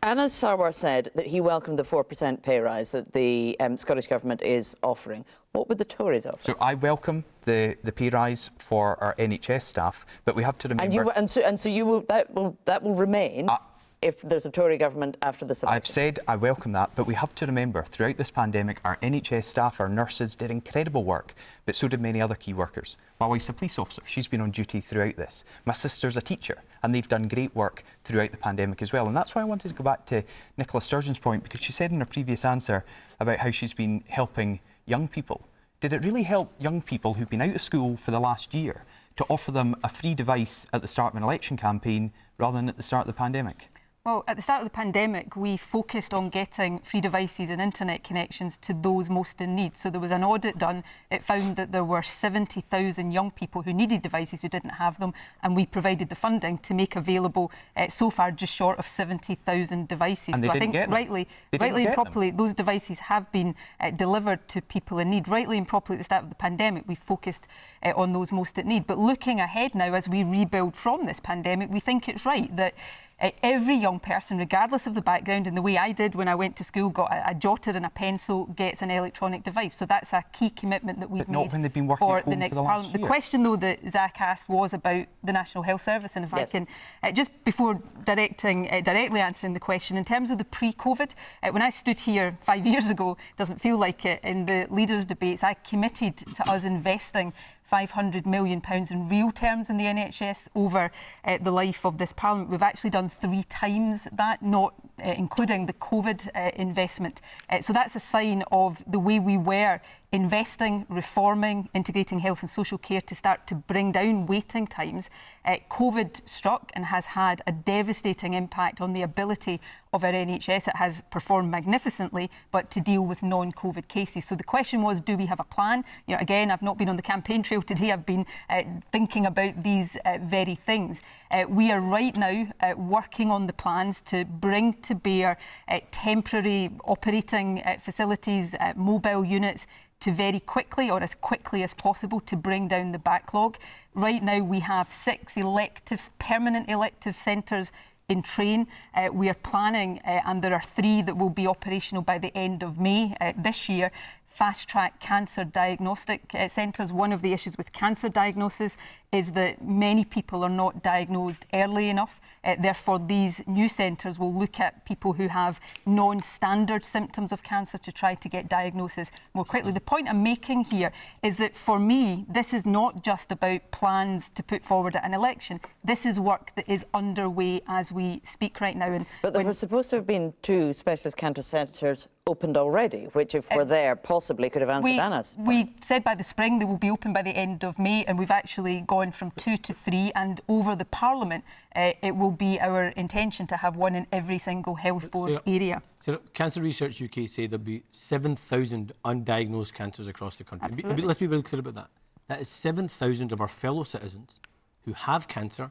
Anas Sarwar said that he welcomed the 4% pay rise that the Scottish Government is offering. What would the Tories offer? So I welcome the pay rise for our NHS staff, but we have to remember... that will remain if there's a Tory government after this election. I've said I welcome that, but we have to remember throughout this pandemic, our NHS staff, our nurses did incredible work, but so did many other key workers. My wife's a police officer. She's been on duty throughout this. My sister's a teacher, and they've done great work throughout the pandemic as well. And that's why I wanted to go back to Nicola Sturgeon's point, because she said in her previous answer about how she's been helping young people. Did it really help young people who've been out of school for the last year to offer them a free device at the start of an election campaign rather than at the start of the pandemic? Well, at the start of the pandemic, we focused on getting free devices and internet connections to those most in need. So there was an audit done. It found that there were 70,000 young people who needed devices who didn't have them, and we provided the funding to make available so far just short of 70,000 devices. And they so I think rightly and properly, those devices have been delivered to people in need. Rightly and properly at the start of the pandemic, we focused on those most in need. But looking ahead now, as we rebuild from this pandemic, we think it's right that every young person, regardless of the background, and the way I did when I went to school, got a jotter and a pencil, gets an electronic device. So that's a key commitment that we've made when they've been working for at home the next for the Parliament. The question, though, that Zach asked was about the National Health Service, and if I can, just before directly answering the question, in terms of the pre-COVID, when I stood here 5 years ago, doesn't feel like it, in the leaders' debates, I committed to us investing £500 million in real terms in the NHS over the life of this Parliament. We've actually done 3 times that, not including the COVID investment. So that's a sign of the way we were investing, reforming, integrating health and social care to start to bring down waiting times. COVID struck and has had a devastating impact on the ability of our NHS. It has performed magnificently, but to deal with non-COVID cases. So the question was, do we have a plan? You know, again, I've not been on the campaign trail today. I've been thinking about these very things. We are right now working on the plans to bring to bear temporary operating facilities, mobile units, to very quickly, or as quickly as possible, to bring down the backlog. Right now we have 6 permanent elective centres in train. We are planning, and there are 3 that will be operational by the end of May this year, fast-track cancer diagnostic centres. One of the issues with cancer diagnosis is that many people are not diagnosed early enough. Therefore, these new centres will look at people who have non-standard symptoms of cancer to try to get diagnosis more quickly. The point I'm making here is that for me, this is not just about plans to put forward at an election. This is work that is underway as we speak right now. But there were supposed to have been 2 specialist cancer centres opened already, which if we're there possibly could have answered Anna's. We said by the spring they will be open by the end of May, and we've actually gone from 2 to 3, and over the Parliament it will be our intention to have one in every single health board area. So Cancer Research UK say there'll be 7,000 undiagnosed cancers across the country. Absolutely. Let's be very clear about that. That is 7,000 of our fellow citizens who have cancer,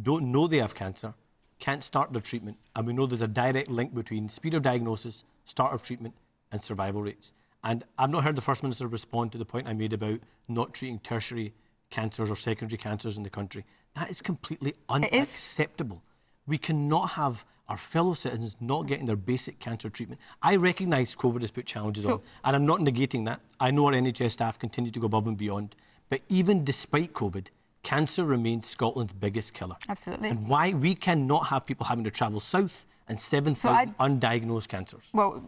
don't know they have cancer, can't start their treatment, and we know there's a direct link between speed of diagnosis, start of treatment and survival rates. And I've not heard the First Minister respond to the point I made about not treating tertiary cancers or secondary cancers in the country. That is completely unacceptable. We cannot have our fellow citizens not getting their basic cancer treatment. I recognise COVID has put challenges on, and I'm not negating that. I know our NHS staff continue to go above and beyond. But even despite COVID, cancer remains Scotland's biggest killer. Absolutely. And why we cannot have people having to travel south and 7,000 undiagnosed cancers. Well,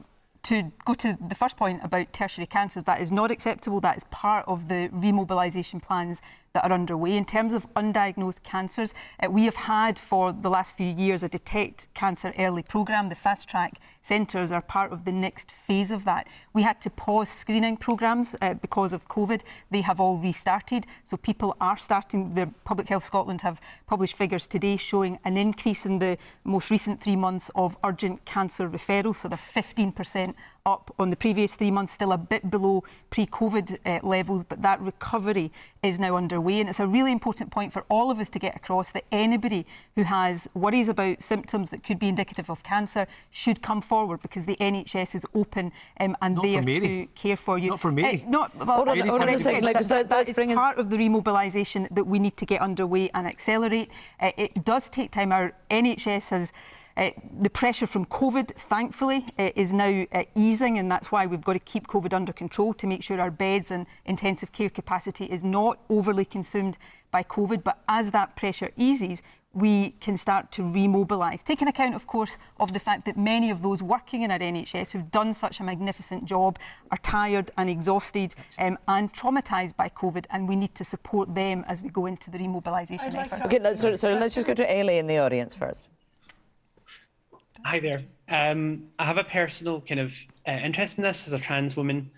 to go to the first point about tertiary cancers, that is not acceptable. That is part of the remobilisation plans that are underway. In terms of undiagnosed cancers, we have had for the last few years a Detect Cancer Early programme. The fast track centres are part of the next phase of that. We had to pause screening programmes because of COVID. They have all restarted, so people are starting. The Public Health Scotland have published figures today showing an increase in the most recent 3 months of urgent cancer referrals, so they're 15% up on the previous 3 months, still a bit below pre-COVID levels, but that recovery is now underway. And it's a really important point for all of us to get across that anybody who has worries about symptoms that could be indicative of cancer should come forward, because the NHS is open and there to care for you. Not for me. That is part of the remobilisation that we need to get underway and accelerate. It does take time. Our NHS has the pressure from COVID, thankfully, is now easing, and that's why we've got to keep COVID under control to make sure our beds and intensive care capacity is not overly consumed by COVID. But as that pressure eases, we can start to remobilise, taking account, of course, of the fact that many of those working in our NHS who've done such a magnificent job are tired and exhausted and traumatised by COVID, and we need to support them as we go into the remobilisation effort. OK, let's just go to Ailey in the audience first. Hi there. I have a personal kind of interest in this as a trans woman.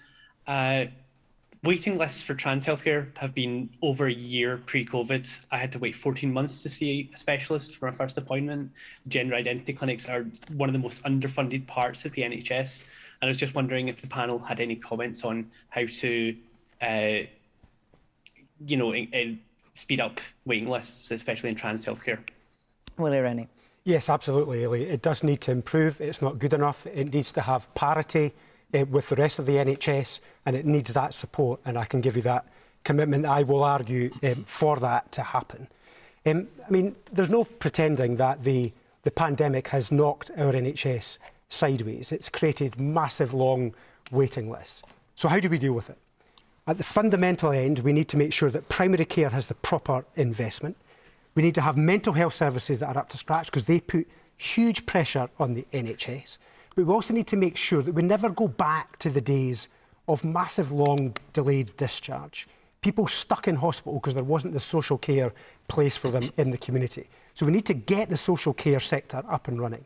Waiting lists for trans healthcare have been over a year pre-COVID. I had to wait 14 months to see a specialist for my first appointment. Gender identity clinics are one of the most underfunded parts of the NHS. And I was just wondering if the panel had any comments on how to, speed up waiting lists, especially in trans healthcare. Willie, Rainey. Yes, absolutely, Ailey. It does need to improve. It's not good enough. It needs to have parity with the rest of the NHS, and it needs that support, and I can give you that commitment. I will argue for that to happen. I mean, there's no pretending that the pandemic has knocked our NHS sideways. It's created massive long waiting lists. So how do we deal with it? At the fundamental end, we need to make sure that primary care has the proper investment. We need to have mental health services that are up to scratch, because they put huge pressure on the NHS. But we also need to make sure that we never go back to the days of massive long delayed discharge. People stuck in hospital because there wasn't the social care place for them in the community. So we need to get the social care sector up and running.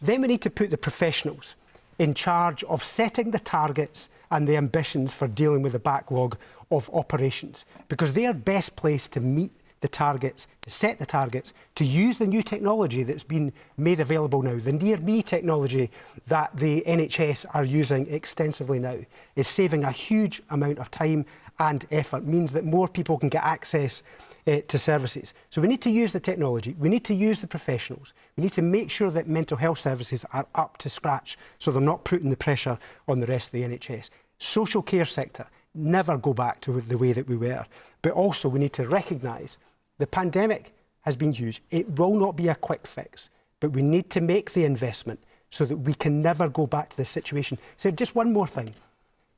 Then we need to put the professionals in charge of setting the targets and the ambitions for dealing with the backlog of operations, because they are best placed to meet the targets, to set the targets, to use the new technology that's been made available now. The near-me technology that the NHS are using extensively now is saving a huge amount of time and effort, means that more people can get access to services. So we need to use the technology, we need to use the professionals, we need to make sure that mental health services are up to scratch so they're not putting the pressure on the rest of the NHS. Social care sector, never go back to the way that we were. But also we need to recognise the pandemic has been huge. It will not be a quick fix, but we need to make the investment so that we can never go back to this situation. So just one more thing.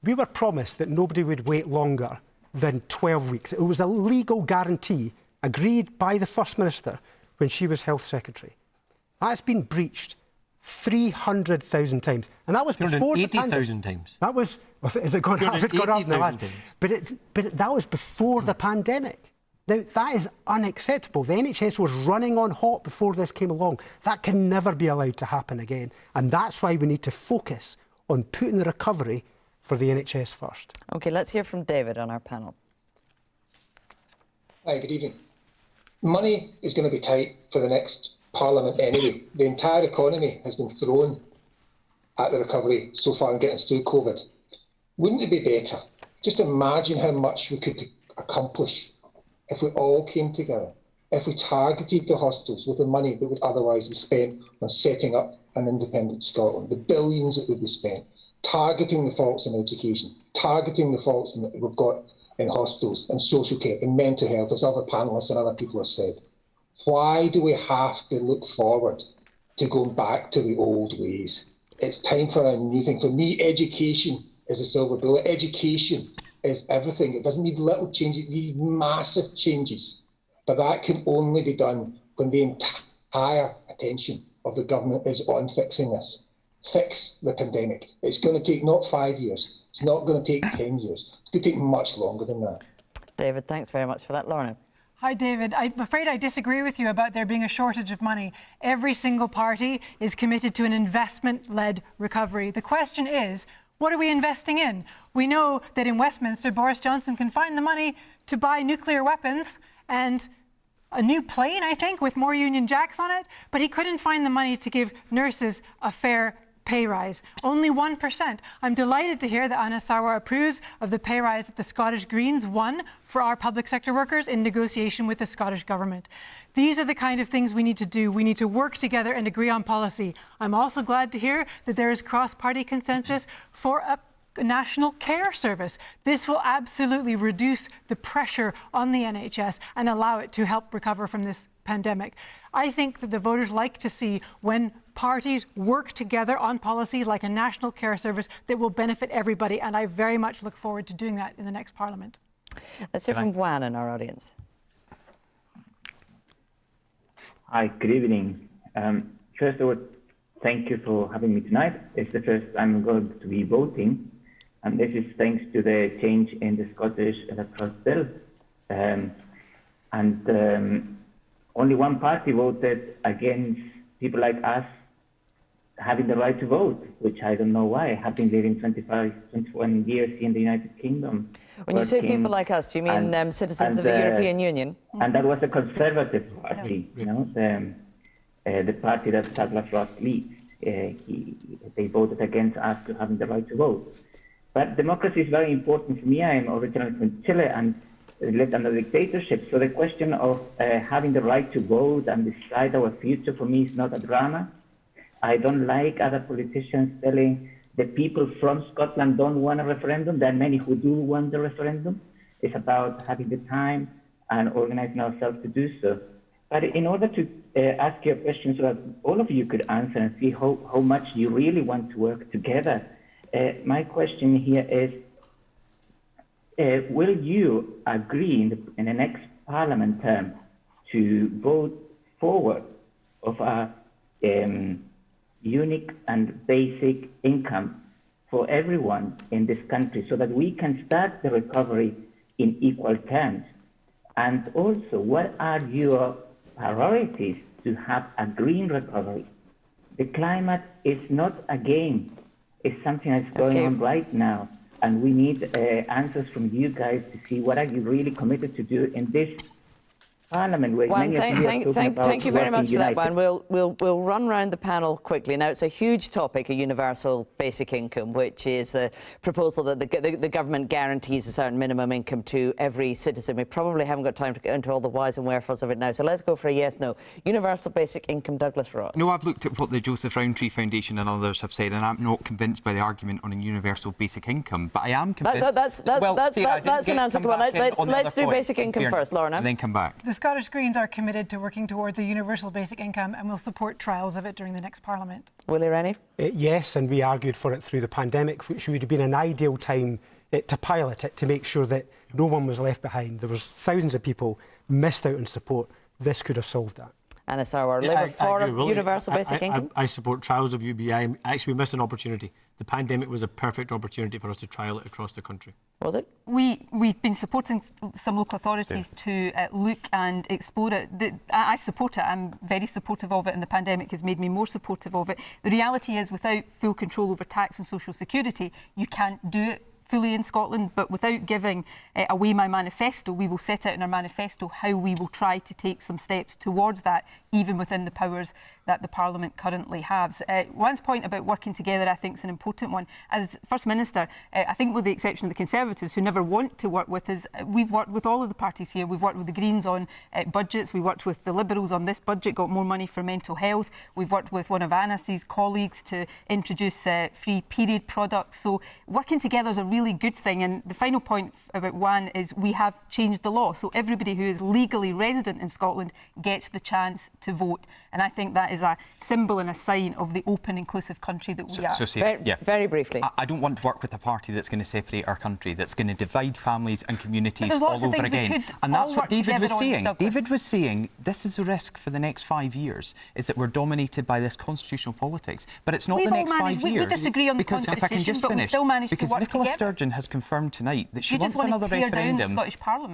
We were promised that nobody would wait longer than 12 weeks. It was a legal guarantee agreed by the First Minister when she was Health Secretary. That's been breached 300,000 times. And that was before the pandemic. 80,000 times. That was, has it gone up? It's gone up now. But that was before the pandemic. Now, that is unacceptable. The NHS was running on hot before this came along. That can never be allowed to happen again. And that's why we need to focus on putting the recovery for the NHS first. OK, let's hear from David on our panel. Hi, good evening. Money is going to be tight for the next Parliament anyway. The entire economy has been thrown at the recovery so far and getting us through COVID. Wouldn't it be better? Just imagine how much we could accomplish if we all came together, if we targeted the hospitals with the money that would otherwise be spent on setting up an independent Scotland, the billions that would be spent, targeting the faults in education, targeting the faults that we've got in hospitals, in social care, in mental health, as other panellists and other people have said. Why do we have to look forward to going back to the old ways? It's time for a new thing. For me, education is a silver bullet. Education is everything. It doesn't need little changes, it needs massive changes. But that can only be done when the entire attention of the government is on fixing this. Fix the pandemic. It's going to take not 5 years. It's not going to take 10 years. It's going to take much longer than that. David, thanks very much for that. Lorna. Hi, David. I'm afraid I disagree with you about there being a shortage of money. Every single party is committed to an investment-led recovery. The question is, what are we investing in? We know that in Westminster, Boris Johnson can find the money to buy nuclear weapons and a new plane, I think, with more Union Jacks on it, but he couldn't find the money to give nurses a fair pay rise. Only 1%. I'm delighted to hear that Anna Sarwar approves of the pay rise that the Scottish Greens won for our public sector workers in negotiation with the Scottish Government. These are the kind of things we need to do. We need to work together and agree on policy. I'm also glad to hear that there is cross-party consensus for a national care service. This will absolutely reduce the pressure on the NHS and allow it to help recover from this pandemic. I think that the voters like to see when parties work together on policies like a national care service that will benefit everybody, and I very much look forward to doing that in the next Parliament. Let's hear from Juan in our audience. Hi, good evening. First of all, thank you for having me tonight. It's the first time I'm going to be voting, and this is thanks to the change in the Scottish electoral bill. Only one party voted against people like us having the right to vote, which I don't know why. I have been living 21 years in the United Kingdom. When you say people like us, do you mean citizens of the European Union? And that was a Conservative party, you know, the party that Douglas Ross leads. They voted against us to having the right to vote. But democracy is very important for me. I am originally from Chile and lived under dictatorship. So the question of having the right to vote and decide our future for me is not a drama. I don't like other politicians telling the people from Scotland don't want a referendum. There are many who do want the referendum. It's about having the time and organizing ourselves to do so. But in order to ask your question so that all of you could answer and see how much you really want to work together, my question here is, will you agree in the next Parliament term to vote forward of a unique and basic income for everyone in this country so that we can start the recovery in equal terms? And also, what are your priorities to have a green recovery? The climate is not a game. It's something that's going on right now. And we need answers from you guys to see what are you really committed to do in this Parliament. Juan, thank you very much for that, Juan. We'll run round the panel quickly. Now, it's a huge topic, a universal basic income, which is a proposal that the government guarantees a certain minimum income to every citizen. We probably haven't got time to get into all the whys and wherefores of it now, so let's go for a yes, no. Universal basic income, Douglas Ross. No, I've looked at what the Joseph Rowntree Foundation and others have said, and I'm not convinced by the argument on a universal basic income, but I am convinced... That's an answer. Come on, let's do basic income first, Lorna. And then come back. The Scottish Greens are committed to working towards a universal basic income and will support trials of it during the next Parliament. Willie, Rainey? Yes, and we argued for it through the pandemic, which would have been an ideal time to pilot it, to make sure that no one was left behind. There was thousands of people missed out on support. This could have solved that. And it's our Labour for a universal basic income. I support trials of UBI. Actually, we missed an opportunity. The pandemic was a perfect opportunity for us to trial it across the country. Was it? We've been supporting some local authorities to look and explore it. I support it. I'm very supportive of it, and the pandemic has made me more supportive of it. The reality is, without full control over tax and social security, you can't do it fully in Scotland, but without giving away my manifesto, we will set out in our manifesto how we will try to take some steps towards that, even within the powers that the Parliament currently has. One's point about working together, I think, is an important one. As First Minister, I think with the exception of the Conservatives, who never want to work with us, we've worked with all of the parties here. We've worked with the Greens on budgets. We worked with the Liberals on this budget, got more money for mental health. We've worked with one of Anas's colleagues to introduce free period products. So working together is a really good thing. And the final point about one is we have changed the law. So everybody who is legally resident in Scotland gets the chance to vote. And I think that is a symbol and a sign of the open, inclusive country that we are. Very briefly. I don't want to work with a party that's going to separate our country, that's going to divide families and communities all over again. And that's what David was saying. David was saying this is a risk for the next 5 years, is that we're dominated by this constitutional politics. But it's not the next 5 years. We disagree on the Constitution, if I can just but finish, we still manage to work Nicola together. Sturgeon has confirmed tonight that she wants another referendum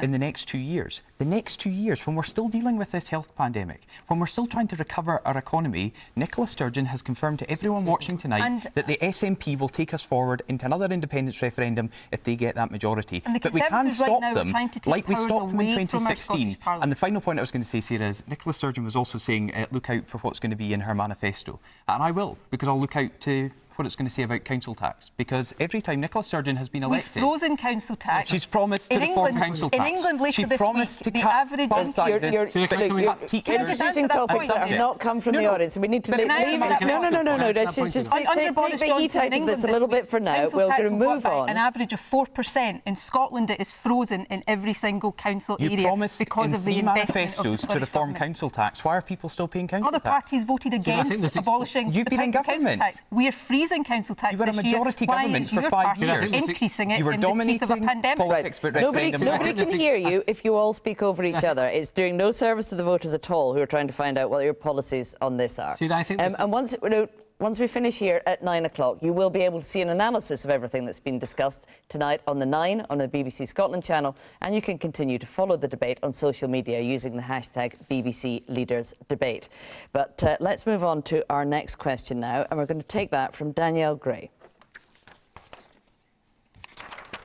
in the next 2 years. The next 2 years, when we're still dealing with this health pandemic, when we're still trying to recover our economy, Nicola Sturgeon has confirmed to everyone watching tonight that the SNP will take us forward into another independence referendum if they get that majority. But we can stop them like we stopped them in 2016. And the final point I was going to say, Sarah, is Nicola Sturgeon was also saying look out for what's going to be in her manifesto. And I will, because I'll look out to what it's going to say about council tax, because every time Nicola Sturgeon has been elected... We've frozen council tax. She's promised to reform council tax. In England later this week, the average... You're introducing topics that have not come from the audience. We need to leave it... No. Just take the heat out of this a little bit for now. We're going to move on. An average of 4%. In Scotland, it is frozen in every single council area because of the manifestos to reform council tax. Why are people still paying council tax? Other parties voted against abolishing the council tax. We are freezing council tax this year. You were a majority government for 5 years. Increasing it in the teeth of a pandemic. Nobody can hear you if you all speak over each other. It's doing no service to the voters at all who are trying to find out what your policies on this are. And once we finish here at 9 o'clock, you will be able to see an analysis of everything that's been discussed tonight on the 9 on the BBC Scotland channel, and you can continue to follow the debate on social media using the hashtag BBC Leaders Debate. But let's move on to our next question now, and we're going to take that from Danielle Gray.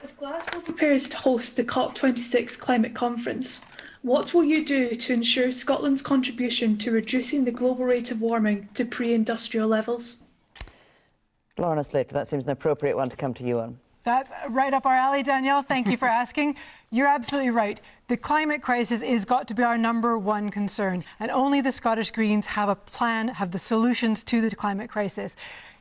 As Glasgow prepares to host the COP26 climate conference, what will you do to ensure Scotland's contribution to reducing the global rate of warming to pre-industrial levels? Lorna Slater, that seems an appropriate one to come to you on. That's right up our alley, Danielle. Thank you for asking. You're absolutely right. The climate crisis is got to be our #1 concern, and only the Scottish Greens have a plan, have the solutions to the climate crisis.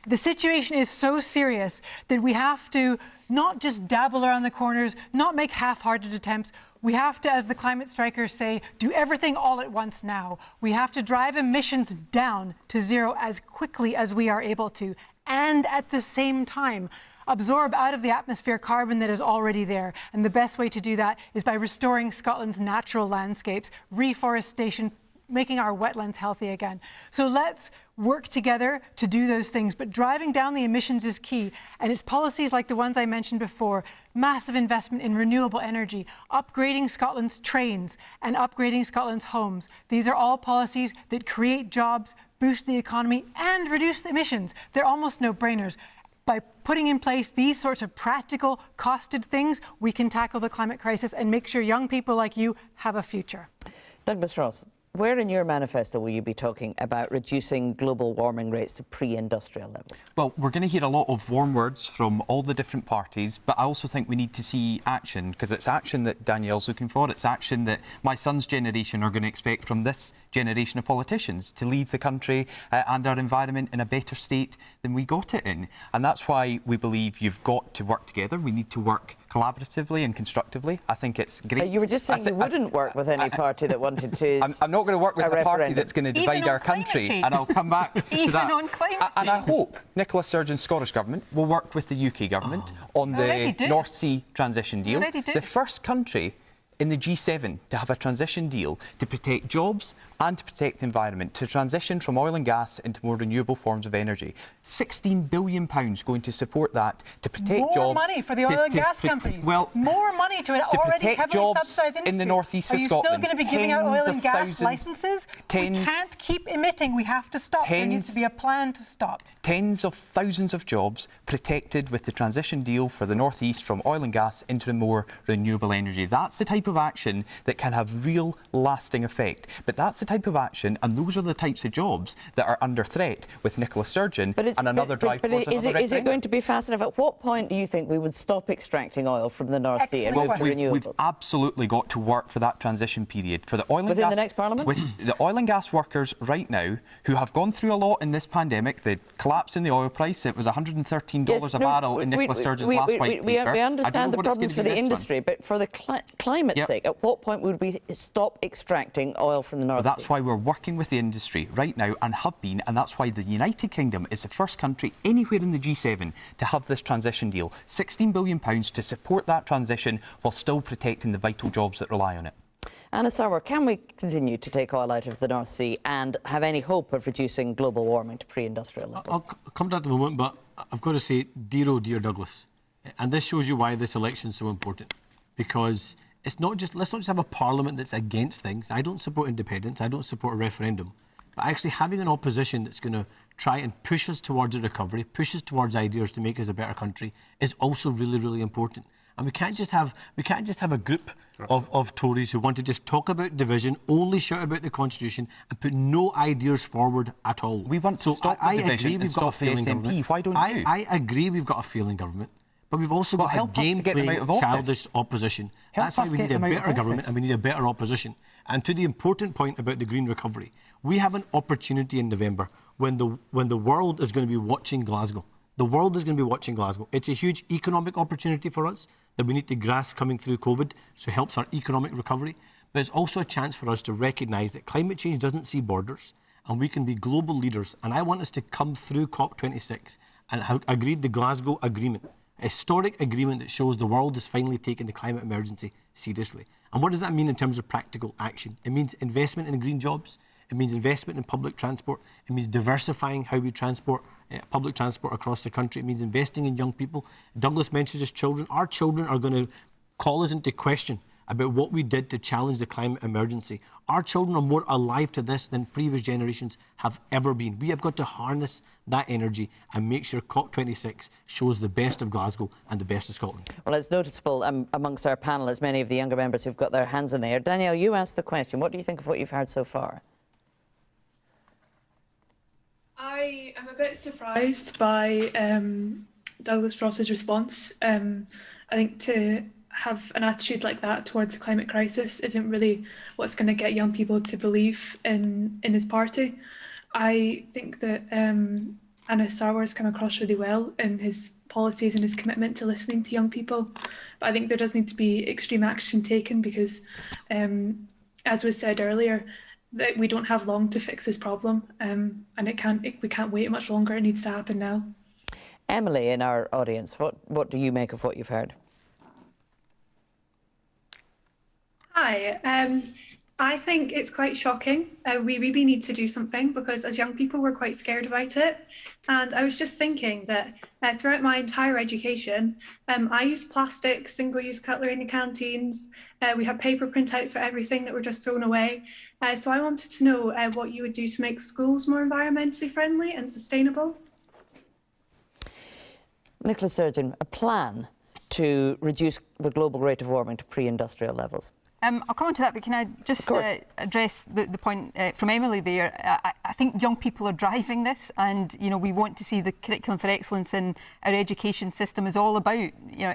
The situation is so serious that we have to not just dabble around the corners, not make half-hearted attempts. We have to, as the climate strikers say, do everything all at once now. We have to drive emissions down to zero as quickly as we are able to, and at the same time, absorb out of the atmosphere carbon that is already there. And the best way to do that is by restoring Scotland's natural landscapes, reforestation, making our wetlands healthy again. So let's work together to do those things, but driving down the emissions is key. And it's policies like the ones I mentioned before, massive investment in renewable energy, upgrading Scotland's trains and upgrading Scotland's homes. These are all policies that create jobs, boost the economy and reduce the emissions. They're almost no-brainers. By putting in place these sorts of practical, costed things, we can tackle the climate crisis and make sure young people like you have a future. Douglas Ross, where in your manifesto will you be talking about reducing global warming rates to pre-industrial levels? Well, we're going to hear a lot of warm words from all the different parties, but I also think we need to see action, because it's action that Danielle's looking for. It's action that my son's generation are going to expect from this generation of politicians to leave the country and our environment in a better state than we got it in. And that's why we believe you've got to work together. We need to work collaboratively and constructively. I think it's great. You were just saying you wouldn't work with any party that wanted to. I'm not going to work with a party that's going to divide our country, and I'll come back to that. Even on climate change. And I hope Nicola Sturgeon's Scottish Government will work with the UK Government on the North Sea transition deal. The first country in the G7 to have a transition deal to protect jobs and to protect the environment, to transition from oil and gas into more renewable forms of energy. £16 billion going to support that, to protect jobs. More money for the oil and gas companies. Well, more money to an already heavily subsidised industry. In the northeast of Scotland. Are you still going to be giving out oil and gas licences? We can't keep emitting. We have to stop. There needs to be a plan to stop. Tens of thousands of jobs protected with the transition deal for the northeast from oil and gas into more renewable energy. That's the type of action that can have real lasting effect. But that's the type of action, and those are the types of jobs that are under threat with Nicola Sturgeon and another drive towards another referendum. Is it going to be fast enough? At what point do you think we would stop extracting oil from the North Sea and move to renewables? We've absolutely got to work for that transition period. For the oil and Within gas, the next Parliament? With the oil and gas workers right now, who have gone through a lot in this pandemic, the collapse in the oil price, it was $113 a barrel in Nicola Sturgeon's last white paper. We understand the problems for the industry, but for the climate's sake, at what point would we stop extracting oil from the North Sea? That's why we're working with the industry right now and have been, and that's why the United Kingdom is the first country anywhere in the G7 to have this transition deal. £16 billion to support that transition while still protecting the vital jobs that rely on it. Anna Sarwar, can we continue to take oil out of the North Sea and have any hope of reducing global warming to pre-industrial levels? I'll come to that in a moment, but I've got to say, dear Douglas, and this shows you why this election is so important, because let's not just have a parliament that's against things. I don't support independence, I don't support a referendum, but actually having an opposition that's going to try and push us towards a recovery, push us towards ideas to make us a better country is also really, really important. And we can't just have a group of Tories who want to just talk about division, only shout about the Constitution, and put no ideas forward at all. We want to stop the division and stop the SNP. Why don't you? I agree we've got a failing government, but we've also got a game-playing, childish opposition. That's why we need a better government and we need a better opposition. And to the important point about the green recovery, we have an opportunity in November when the world is going to be watching Glasgow. The world is going to be watching Glasgow. It's a huge economic opportunity for us that we need to grasp coming through COVID, so it helps our economic recovery. But it's also a chance for us to recognise that climate change doesn't see borders and we can be global leaders. And I want us to come through COP26 and have agreed the Glasgow Agreement, a historic agreement that shows the world is finally taking the climate emergency seriously. And what does that mean in terms of practical action? It means investment in green jobs. It means investment in public transport. It means diversifying how we transport public transport across the country. It means investing in young people. Douglas mentions his children. Our children are going to call us into question about what we did to challenge the climate emergency. Our children are more alive to this than previous generations have ever been. We have got to harness that energy and make sure COP26 shows the best of Glasgow and the best of Scotland. Well, it's noticeable amongst our panel, as many of the younger members who've got their hands in the air. Danielle, you asked the question. What do you think of what you've heard so far? I am a bit surprised by Douglas Ross's response. I think to have an attitude like that towards the climate crisis isn't really what's going to get young people to believe in his party. I think that Anna Sarwar's come across really well in his policies and his commitment to listening to young people. But I think there does need to be extreme action taken because, as was said earlier, that we don't have long to fix this problem, and we can't wait much longer. It needs to happen now. Emily, in our audience, what do you make of what you've heard? Hi. I think it's quite shocking. We really need to do something because as young people, we're quite scared about it. And I was just thinking that throughout my entire education, I used plastic, single-use cutlery in the canteens. We had paper printouts for everything that were just thrown away. So I wanted to know what you would do to make schools more environmentally friendly and sustainable. Nicola Sturgeon, a plan to reduce the global rate of warming to pre-industrial levels. I'll come on to that, but can I just address the point from Emily there? I think young people are driving this, and we want to see the curriculum for excellence in our education system is all about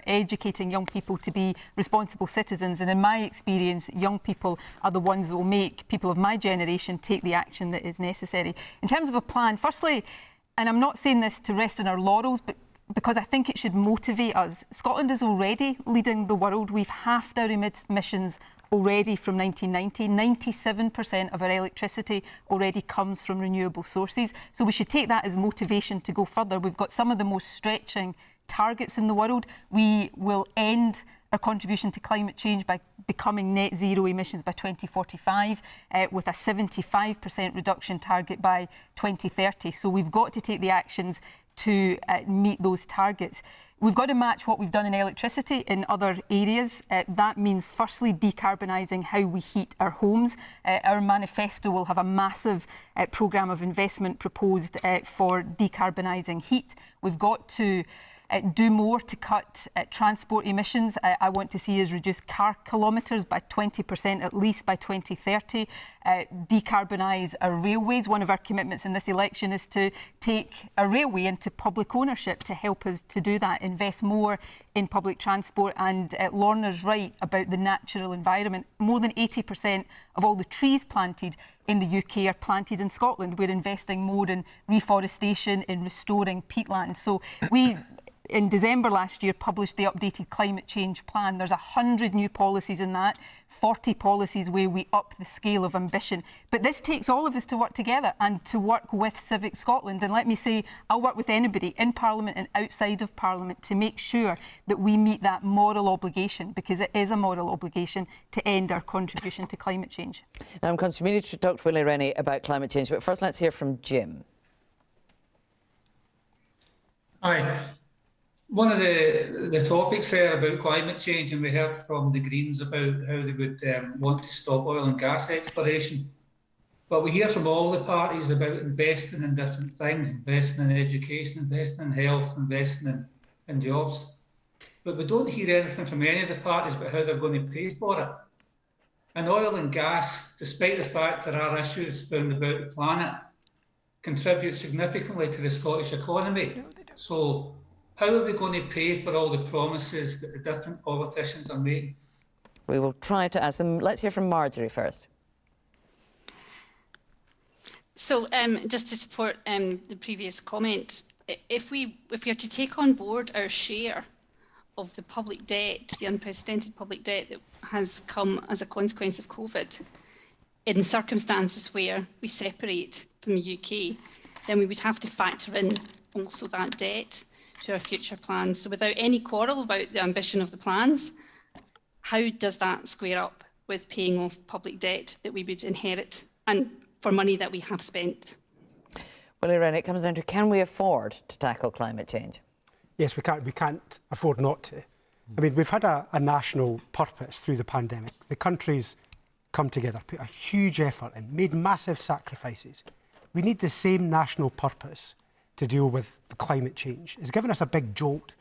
educating young people to be responsible citizens. And in my experience, young people are the ones that will make people of my generation take the action that is necessary. In terms of a plan, firstly, and I'm not saying this to rest on our laurels, but because I think it should motivate us. Scotland is already leading the world. We've halved our emissions already from 1990. 97% of our electricity already comes from renewable sources. So we should take that as motivation to go further. We've got some of the most stretching targets in the world. We will end our contribution to climate change by becoming net zero emissions by 2045 with a 75% reduction target by 2030. So we've got to take the actions to meet those targets. We've got to match what we've done in electricity in other areas. That means firstly decarbonising how we heat our homes. Our manifesto will have a massive programme of investment proposed for decarbonising heat. We've got to do more to cut transport emissions. I want to see us reduce car kilometres by 20% at least by 2030. Decarbonise our railways. One of our commitments in this election is to take a railway into public ownership to help us to do that. Invest more in public transport. And Lorna's right about the natural environment. More than 80% of all the trees planted in the UK are planted in Scotland. We're investing more in reforestation, in restoring peatlands. So we, in December last year, published the updated climate change plan. There's 100 new policies in that, 40 policies where we up the scale of ambition. But this takes all of us to work together and to work with Civic Scotland. And let me say, I'll work with anybody in Parliament and outside of Parliament to make sure that we meet that moral obligation, because it is a moral obligation to end our contribution to climate change. Now, I'm continuing to talk to Willie Rainey about climate change, but first let's hear from Jim. Hi. One of the topics there about climate change, and we heard from the Greens about how they would want to stop oil and gas exploration. But we hear from all the parties about investing in different things, investing in education, investing in health, investing in jobs. But we don't hear anything from any of the parties about how they're going to pay for it. And oil and gas, despite the fact there are issues found about the planet, contribute significantly to the Scottish economy. So how are we going to pay for all the promises that the different politicians are making? We will try to ask them. Let's hear from Marjorie first. So just to support the previous comment, if we are to take on board our share of the public debt, the unprecedented public debt that has come as a consequence of COVID, in circumstances where we separate from the UK, then we would have to factor in also that debt to our future plans. So without any quarrel about the ambition of the plans, how does that square up with paying off public debt that we would inherit and for money that we have spent? Willie Rainey, it comes down to, can we afford to tackle climate change? Yes, we can't. We can't afford not to. I mean, we've had a national purpose through the pandemic. The country's come together, put a huge effort in, made massive sacrifices. We need the same national purpose to deal with the climate change. It's given us a big jolt.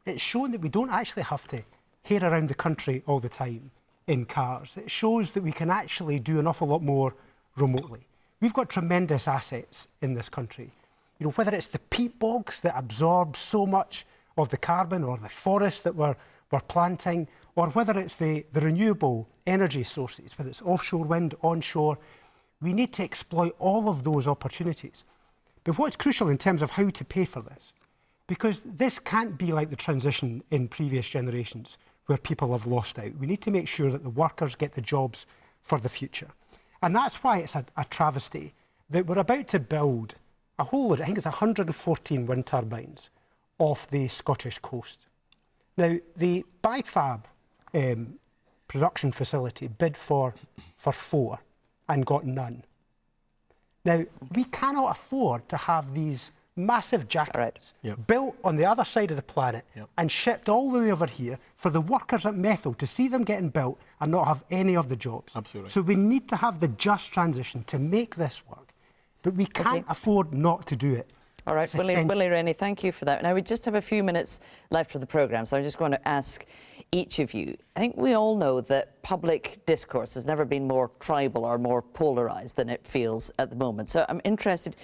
It's shown that we don't actually have to head around the country all the time in cars. It shows that we can actually do an awful lot more remotely. We've got tremendous assets in this country. You know, whether it's the peat bogs that absorb so much of the carbon, or the forests that we're planting, or whether it's the renewable energy sources, whether it's offshore wind, onshore, we need to exploit all of those opportunities. But what's crucial in terms of how to pay for this, because this can't be like the transition in previous generations where people have lost out. We need to make sure that the workers get the jobs for the future. And that's why it's a travesty that we're about to build a whole load, I think it's 114 wind turbines off the Scottish coast. Now, the BIFAB production facility bid for 4 and got none. Now, we cannot afford to have these massive jackets built on the other side of the planet and shipped all the way over here for the workers at Methil to see them getting built and not have any of the jobs. Absolutely. So we need to have the just transition to make this work, but we can't afford not to do it. All right, Willie, Rainey, thank you for that. Now, we just have a few minutes left of the programme, so I'm just going to ask each of you. I think we all know that public discourse has never been more tribal or more polarised than it feels at the moment. So I'm interested,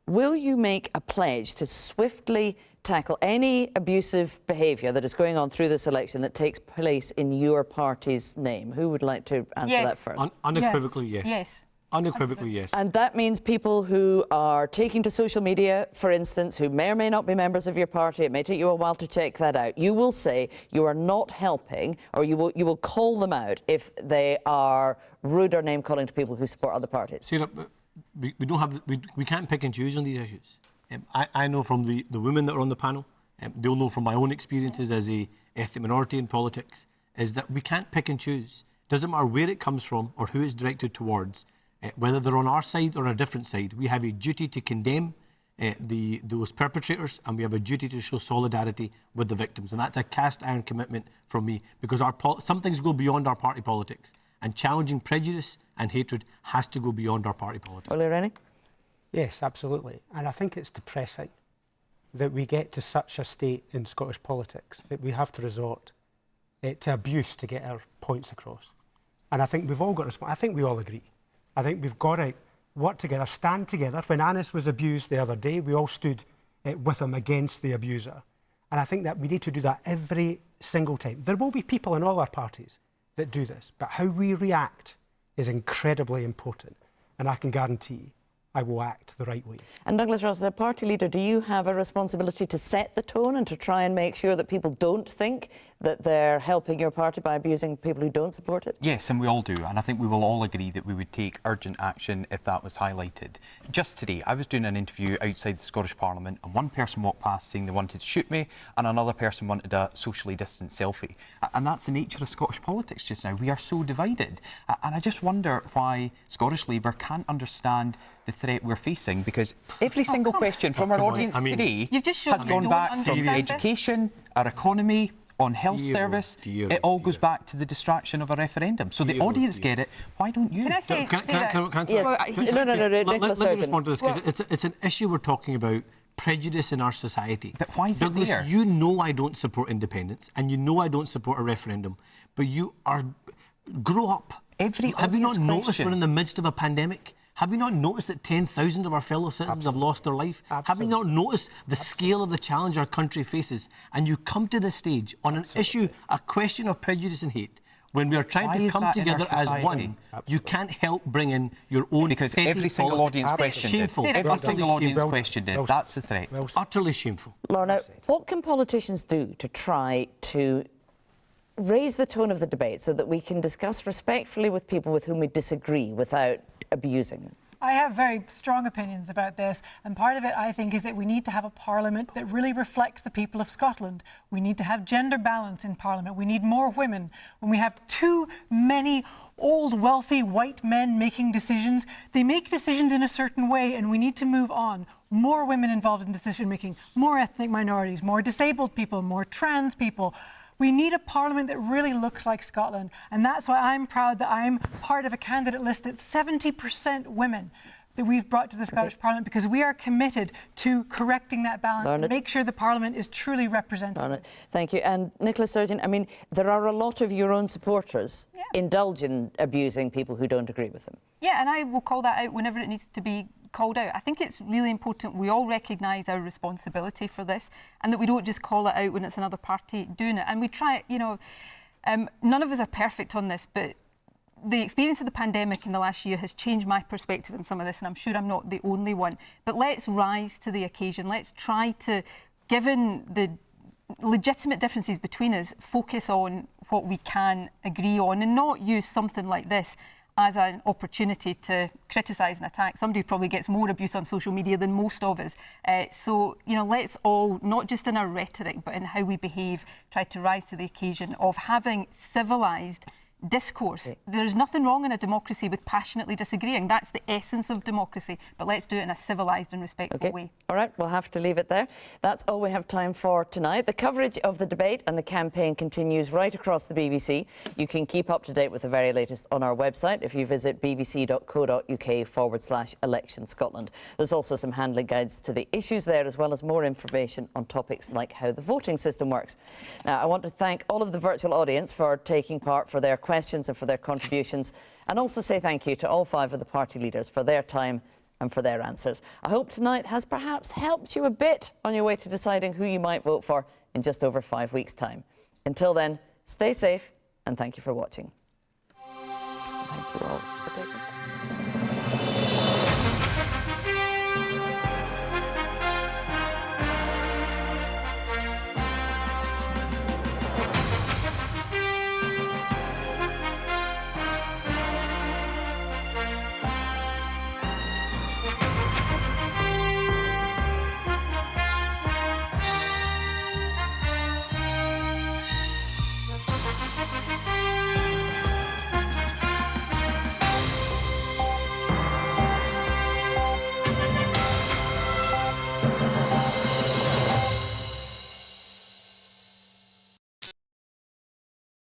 will you make a pledge to swiftly tackle any abusive behaviour that is going on through this election that takes place in your party's name? Who would like to answer that first? Unequivocally, yes. Yes. Unequivocally, yes. And that means people who are taking to social media, for instance, who may or may not be members of your party, it may take you a while to check that out, you will say you are not helping, or you will call them out if they are rude or name-calling to people who support other parties. Sarah, we can't pick and choose on these issues. I know from the women that are on the panel, they'll know from my own experiences as a ethnic minority in politics, is that we can't pick and choose. Doesn't matter where it comes from or who it's directed towards. Whether they're on our side or on a different side, we have a duty to condemn those perpetrators, and we have a duty to show solidarity with the victims. And that's a cast iron commitment from me, because some things go beyond our party politics, and challenging prejudice and hatred has to go beyond our party politics. Willie, Rainey? Yes, absolutely. And I think it's depressing that we get to such a state in Scottish politics that we have to resort to abuse to get our points across. And I think we've all got to, I think we all agree. I think we've got to work together, stand together. When Anis was abused the other day, we all stood with him against the abuser. And I think that we need to do that every single time. There will be people in all our parties that do this, but how we react is incredibly important. And I can guarantee I will act the right way. And Douglas Ross, as a party leader, do you have a responsibility to set the tone and to try and make sure that people don't think that they're helping your party by abusing people who don't support it? Yes, and we all do. And I think we will all agree that we would take urgent action if that was highlighted. Just today, I was doing an interview outside the Scottish Parliament, and one person walked past saying they wanted to shoot me, and another person wanted a socially distant selfie. And that's the nature of Scottish politics just now. We are so divided. And I just wonder why Scottish Labour can't understand the threat we're facing, because every single question from our audience today has gone back from education, our economy, on health service. It all goes back to the distraction of a referendum. So the audience get it. Why don't you? Can I say that? Nicholas, let me respond to this, because it's an issue we're talking about, prejudice in our society. But why is Douglas, it there? you know I don't support independence, and you know I don't support a referendum, but you are... Grow up. Have you not noticed we're in the midst of a pandemic? Have you not noticed that 10,000 of our fellow citizens have lost their life? Have you not noticed the scale of the challenge our country faces? And you come to this stage on an issue, a question of prejudice and hate, when we are trying to come together as one. You can't help bring in your own... Because every single audience questioned shameful. it. Every single audience questioned it. That's the threat. Utterly shameful. Lorna, what can politicians do to try to raise the tone of the debate so that we can discuss respectfully with people with whom we disagree without abusing them? I have very strong opinions about this, and part of it, I think, is that we need to have a parliament that really reflects the people of Scotland. We need to have gender balance in parliament. We need more women. When we have too many old, wealthy, white men making decisions, they make decisions in a certain way, and we need to move on. More women involved in decision-making, more ethnic minorities, more disabled people, more trans people. We need a parliament that really looks like Scotland, and that's why I'm proud that I'm part of a candidate list that's 70% women that we've brought to the Scottish Parliament, because we are committed to correcting that balance and make sure the Parliament is truly representative. Thank you. And Nicholas Sturgeon, I mean, there are a lot of your own supporters indulge in abusing people who don't agree with them. Yeah, and I will call that out whenever it needs to be called out. I think it's really important we all recognise our responsibility for this, and that we don't just call it out when it's another party doing it. And we try, you know, none of us are perfect on this, but the experience of the pandemic in the last year has changed my perspective on some of this, and I'm sure I'm not the only one. But let's rise to the occasion. Let's try to, given the legitimate differences between us, focus on what we can agree on and not use something like this as an opportunity to criticise and attack somebody who probably gets more abuse on social media than most of us. So, you know, let's all, not just in our rhetoric, but in how we behave, try to rise to the occasion of having civilised discourse. There's nothing wrong in a democracy with passionately disagreeing. That's the essence of democracy. But let's do it in a civilised and respectful way. All right, we'll have to leave it there. That's all we have time for tonight. The coverage of the debate and the campaign continues right across the BBC. You can keep up to date with the very latest on our website if you visit bbc.co.uk/Election Scotland. There's also some handling guides to the issues there, as well as more information on topics like how the voting system works. Now, I want to thank all of the virtual audience for taking part, for their questions and for their contributions, and also say thank you to all 5 of the party leaders for their time and for their answers. I hope tonight has perhaps helped you a bit on your way to deciding who you might vote for in just over 5 weeks' time. Until then, stay safe and thank you for watching. Thank you all for taking